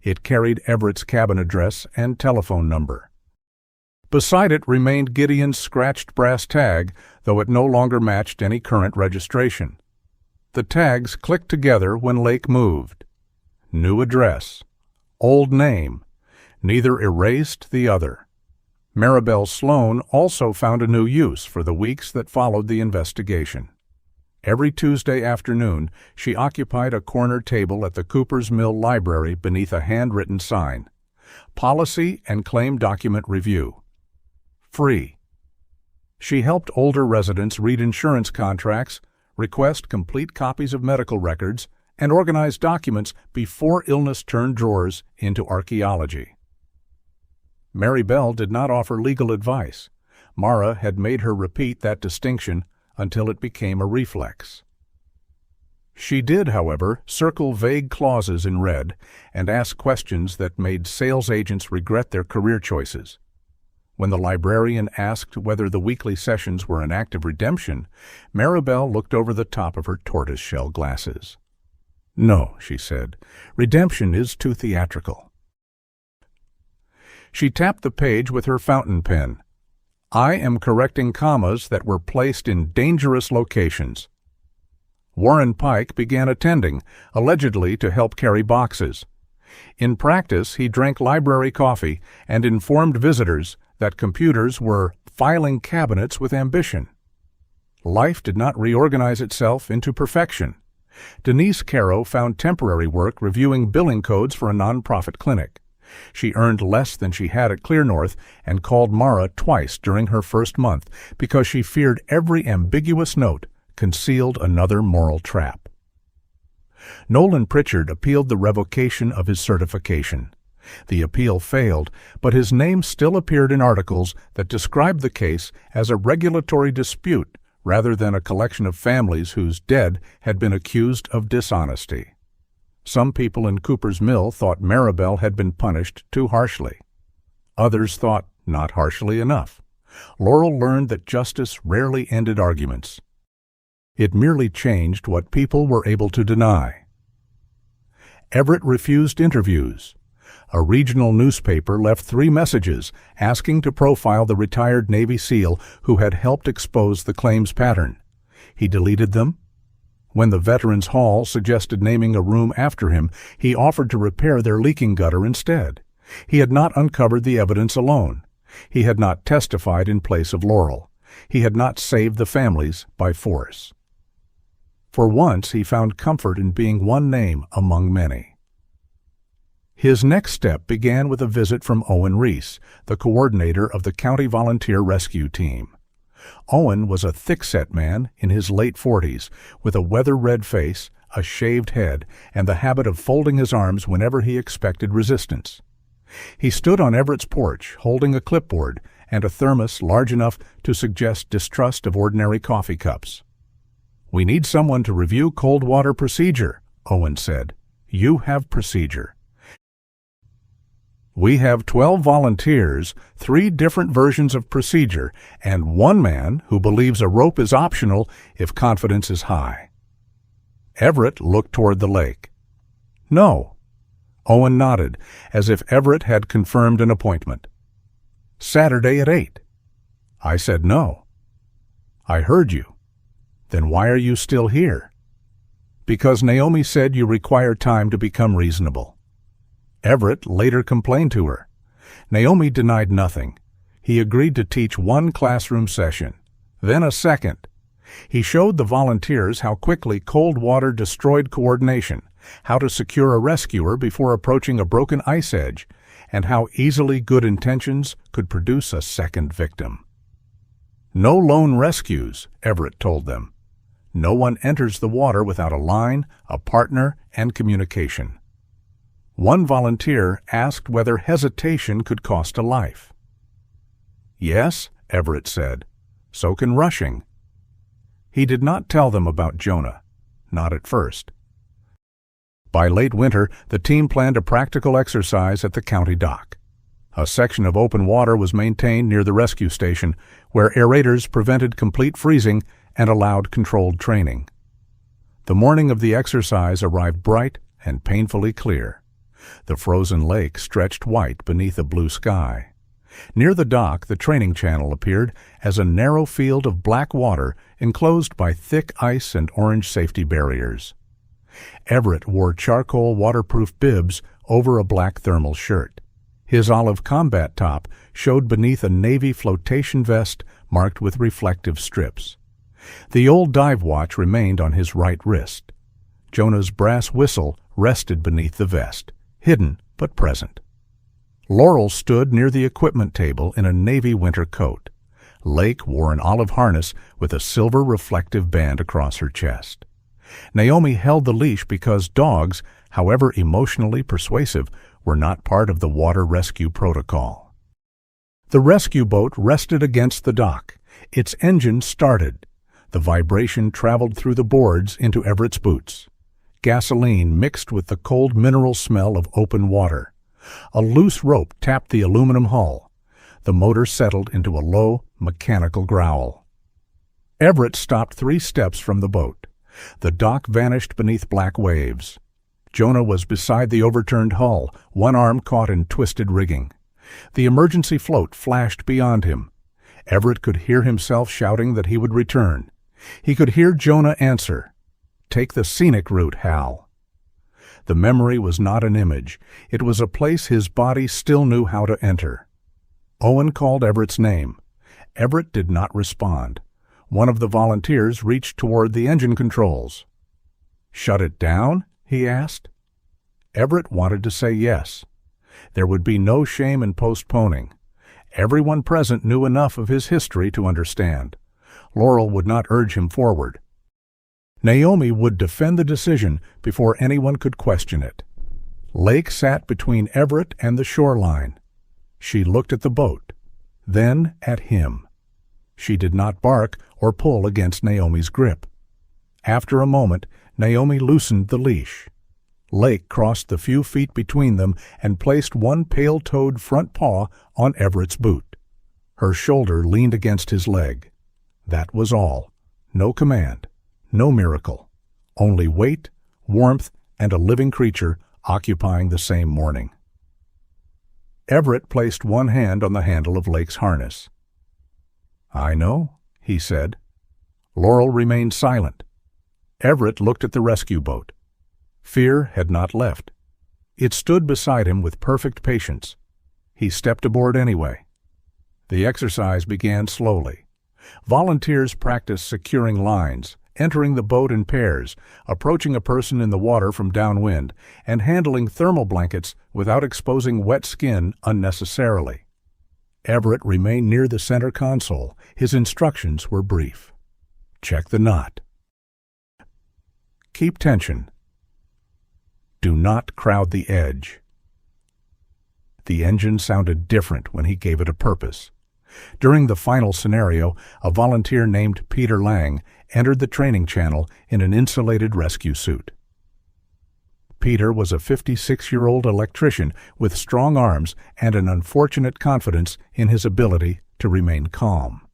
It carried Everett's cabin address and telephone number. Beside it remained Gideon's scratched brass tag, though it no longer matched any current registration. The tags clicked together when Lake moved. New address. Old name. Neither erased the other. Maribel Sloan also found a new use for the weeks that followed the investigation. Every Tuesday afternoon, she occupied a corner table at the Cooper's Mill Library beneath a handwritten sign. Policy and Claim Document Review. Free. She helped older residents read insurance contracts, request complete copies of medical records, and organize documents before illness turned drawers into archaeology. Maribel did not offer legal advice. Mara had made her repeat that distinction until it became a reflex. She did, however, circle vague clauses in red and ask questions that made sales agents regret their career choices. When the librarian asked whether the weekly sessions were an act of redemption, Maribel looked over the top of her tortoiseshell glasses. "No," she said, "redemption is too theatrical." She tapped the page with her fountain pen. "I am correcting commas that were placed in dangerous locations." Warren Pike began attending, allegedly to help carry boxes. In practice, he drank library coffee and informed visitors that computers were filing cabinets with ambition. Life did not reorganize itself into perfection. Denise Caro found temporary work reviewing billing codes for a nonprofit clinic. She earned less than she had at Clear North and called Mara twice during her first month because she feared every ambiguous note concealed another moral trap. Nolan Pritchard appealed the revocation of his certification. The appeal failed, but his name still appeared in articles that described the case as a regulatory dispute rather than a collection of families whose dead had been accused of dishonesty. Some people in Cooper's Mill thought Maribel had been punished too harshly. Others thought not harshly enough. Laurel learned that justice rarely ended arguments. It merely changed what people were able to deny. Everett refused interviews. A regional newspaper left 3 messages asking to profile the retired Navy SEAL who had helped expose the claims pattern. He deleted them. When the Veterans Hall suggested naming a room after him, he offered to repair their leaking gutter instead. He had not uncovered the evidence alone. He had not testified in place of Laurel. He had not saved the families by force. For once, he found comfort in being one name among many. His next step began with a visit from Owen Reese, the coordinator of the County Volunteer Rescue Team. Owen was a thick-set man in his late 40s, with a weather-red face, a shaved head, and the habit of folding his arms whenever he expected resistance. He stood on Everett's porch, holding a clipboard and a thermos large enough to suggest distrust of ordinary coffee cups. "We need someone to review cold water procedure," Owen said. "You have procedure." "We have 12 volunteers, 3 different versions of procedure, and 1 man who believes a rope is optional if confidence is high." Everett looked toward the lake. "No." Owen nodded, as if Everett had confirmed an appointment. "Saturday at 8. I said no. "I heard you. Then why are you still here?" "Because Naomi said you require time to become reasonable." Everett later complained to her. Naomi denied nothing. He agreed to teach 1 classroom session, then a second. He showed the volunteers how quickly cold water destroyed coordination, how to secure a rescuer before approaching a broken ice edge, and how easily good intentions could produce a second victim. "No lone rescues," Everett told them. "No one enters the water without a line, a partner, and communication." One volunteer asked whether hesitation could cost a life. "Yes," Everett said. "So can rushing." He did not tell them about Jonah, not at first. By late winter, the team planned a practical exercise at the county dock. A section of open water was maintained near the rescue station, where aerators prevented complete freezing and allowed controlled training. The morning of the exercise arrived bright and painfully clear. The frozen lake stretched white beneath a blue sky. Near the dock, the training channel appeared as a narrow field of black water enclosed by thick ice and orange safety barriers. Everett wore charcoal waterproof bibs over a black thermal shirt. His olive combat top showed beneath a navy flotation vest marked with reflective strips. The old dive watch remained on his right wrist. Jonah's brass whistle rested beneath the vest, hidden but present. Laurel stood near the equipment table in a navy winter coat. Lake wore an olive harness with a silver reflective band across her chest. Naomi held the leash because dogs, however emotionally persuasive, were not part of the water rescue protocol. The rescue boat rested against the dock. Its engine started. The vibration traveled through the boards into Everett's boots. Gasoline mixed with the cold mineral smell of open water. A loose rope tapped the aluminum hull. The motor settled into a low, mechanical growl. Everett stopped 3 steps from the boat. The dock vanished beneath black waves. Jonah was beside the overturned hull, one arm caught in twisted rigging. The emergency float flashed beyond him. Everett could hear himself shouting that he would return. He could hear Jonah answer, "Take the scenic route, Hal." The memory was not an image. It was a place his body still knew how to enter. Owen called Everett's name. Everett did not respond. One of the volunteers reached toward the engine controls. "Shut it down?" he asked. Everett wanted to say yes. There would be no shame in postponing. Everyone present knew enough of his history to understand. Laurel would not urge him forward. Naomi would defend the decision before anyone could question it. Lake sat between Everett and the shoreline. She looked at the boat, then at him. She did not bark or pull against Naomi's grip. After a moment, Naomi loosened the leash. Lake crossed the few feet between them and placed one pale-toed front paw on Everett's boot. Her shoulder leaned against his leg. That was all. No command. No miracle, only weight, warmth, and a living creature occupying the same morning. Everett placed one hand on the handle of Lake's harness. "I know," he said. Laurel remained silent. Everett looked at the rescue boat. Fear had not left. It stood beside him with perfect patience. He stepped aboard anyway. The exercise began slowly. Volunteers practiced securing lines, entering the boat in pairs, approaching a person in the water from downwind, and handling thermal blankets without exposing wet skin unnecessarily. Everett remained near the center console. His instructions were brief. Check the knot. Keep tension. Do not crowd the edge. The engine sounded different when he gave it a purpose. During the final scenario, a volunteer named Peter Lang entered the training channel in an insulated rescue suit. Peter was a 56-year-old electrician with strong arms and an unfortunate confidence in his ability to remain calm.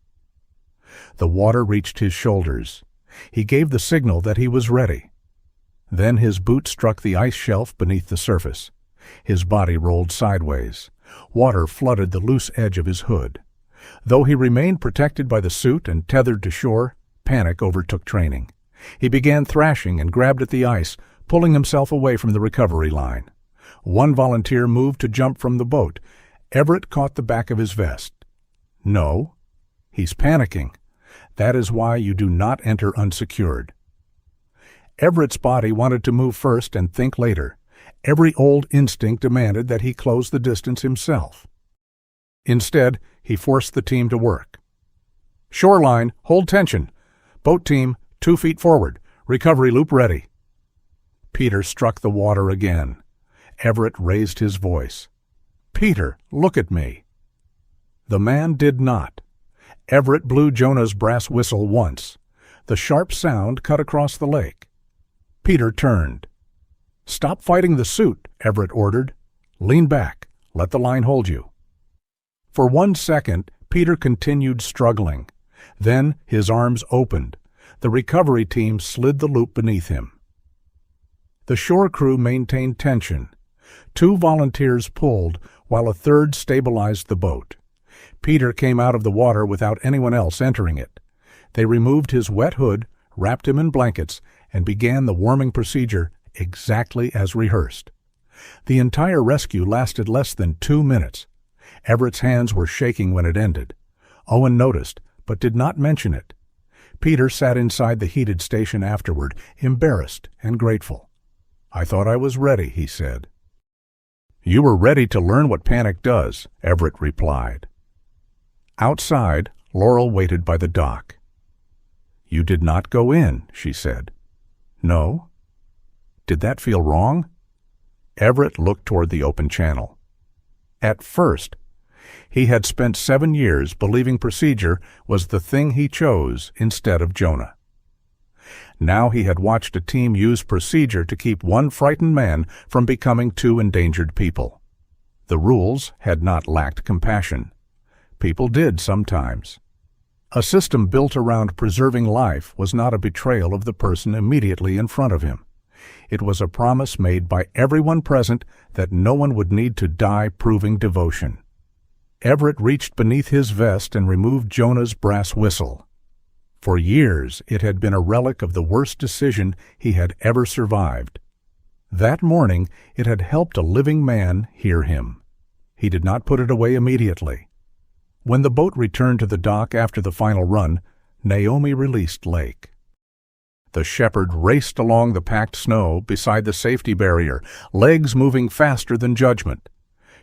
The water reached his shoulders. He gave the signal that he was ready. Then his boot struck the ice shelf beneath the surface. His body rolled sideways. Water flooded the loose edge of his hood. Though he remained protected by the suit and tethered to shore, panic overtook training. He began thrashing and grabbed at the ice, pulling himself away from the recovery line. One volunteer moved to jump from the boat. Everett caught the back of his vest. "No, he's panicking. That is why you do not enter unsecured." Everett's body wanted to move first and think later. Every old instinct demanded that he close the distance himself. Instead, he forced the team to work. "Shoreline, hold tension. Boat team, 2 feet forward. Recovery loop ready." Peter struck the water again. Everett raised his voice. "Peter, look at me." The man did not. Everett blew Jonah's brass whistle once. The sharp sound cut across the lake. Peter turned. "Stop fighting the suit," Everett ordered. "Lean back. Let the line hold you." For 1 second, Peter continued struggling. Then his arms opened. The recovery team slid the loop beneath him. The shore crew maintained tension. 2 volunteers pulled while a third stabilized the boat. Peter came out of the water without anyone else entering it. They removed his wet hood, wrapped him in blankets, and began the warming procedure exactly as rehearsed. The entire rescue lasted less than 2 minutes. Everett's hands were shaking when it ended. Owen noticed, but did not mention it. Peter sat inside the heated station afterward, embarrassed and grateful. "I thought I was ready," he said. "You were ready to learn what panic does," Everett replied. Outside, Laurel waited by the dock. "You did not go in," she said. "No." "Did that feel wrong?" Everett looked toward the open channel. At first, he had spent 7 years believing procedure was the thing he chose instead of Jonah. Now he had watched a team use procedure to keep one frightened man from becoming 2 endangered people. The rules had not lacked compassion. People did sometimes. A system built around preserving life was not a betrayal of the person immediately in front of him. It was a promise made by everyone present that no one would need to die proving devotion. Everett reached beneath his vest and removed Jonah's brass whistle. For years it had been a relic of the worst decision he had ever survived. That morning it had helped a living man hear him. He did not put it away immediately. When the boat returned to the dock after the final run, Naomi released Lake. The shepherd raced along the packed snow beside the safety barrier, legs moving faster than judgment.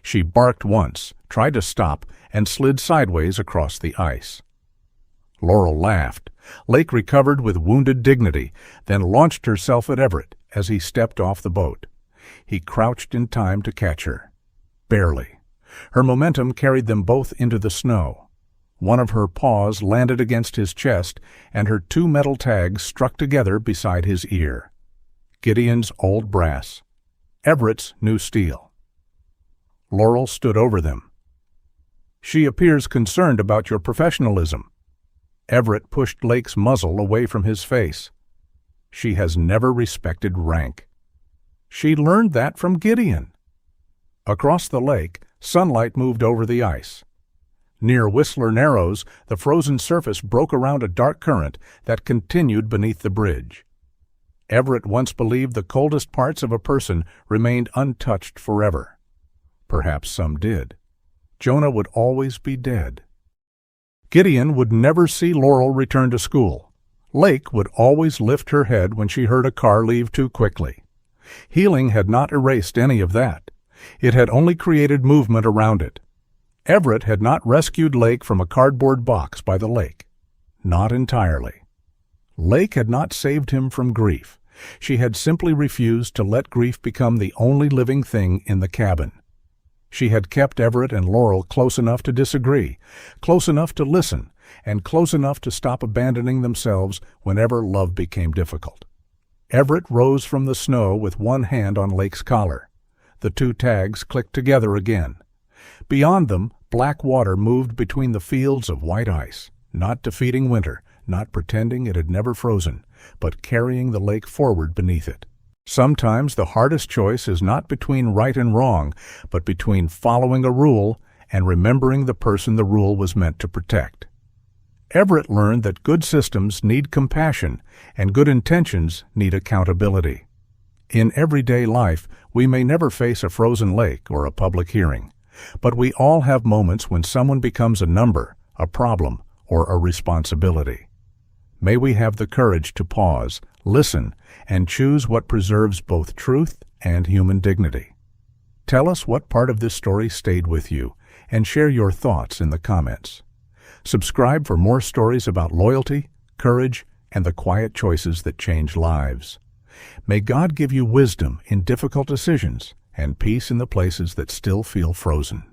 She barked once, tried to stop, and slid sideways across the ice. Laurel laughed. Lake recovered with wounded dignity, then launched herself at Everett as he stepped off the boat. He crouched in time to catch her. Barely. Her momentum carried them both into the snow. One of her paws landed against his chest, and her 2 metal tags struck together beside his ear. Gideon's old brass. Everett's new steel. Laurel stood over them. "She appears concerned about your professionalism." Everett pushed Lake's muzzle away from his face. "She has never respected rank." "She learned that from Gideon." Across the lake, sunlight moved over the ice. Near Whistler Narrows, the frozen surface broke around a dark current that continued beneath the bridge. Everett once believed the coldest parts of a person remained untouched forever. Perhaps some did. Jonah would always be dead. Gideon would never see Laurel return to school. Lake would always lift her head when she heard a car leave too quickly. Healing had not erased any of that. It had only created movement around it. Everett had not rescued Lake from a cardboard box by the lake. Not entirely. Lake had not saved him from grief. She had simply refused to let grief become the only living thing in the cabin. She had kept Everett and Laurel close enough to disagree, close enough to listen, and close enough to stop abandoning themselves whenever love became difficult. Everett rose from the snow with one hand on Lake's collar. The 2 tags clicked together again. Beyond them, black water moved between the fields of white ice, not defeating winter, not pretending it had never frozen, but carrying the lake forward beneath it. Sometimes the hardest choice is not between right and wrong, but between following a rule and remembering the person the rule was meant to protect. Everett learned that good systems need compassion and good intentions need accountability. In everyday life, we may never face a frozen lake or a public hearing, but we all have moments when someone becomes a number, a problem, or a responsibility. May we have the courage to pause, listen, and choose what preserves both truth and human dignity. Tell us what part of this story stayed with you, and share your thoughts in the comments. Subscribe for more stories about loyalty, courage, and the quiet choices that change lives. May God give you wisdom in difficult decisions and peace in the places that still feel frozen.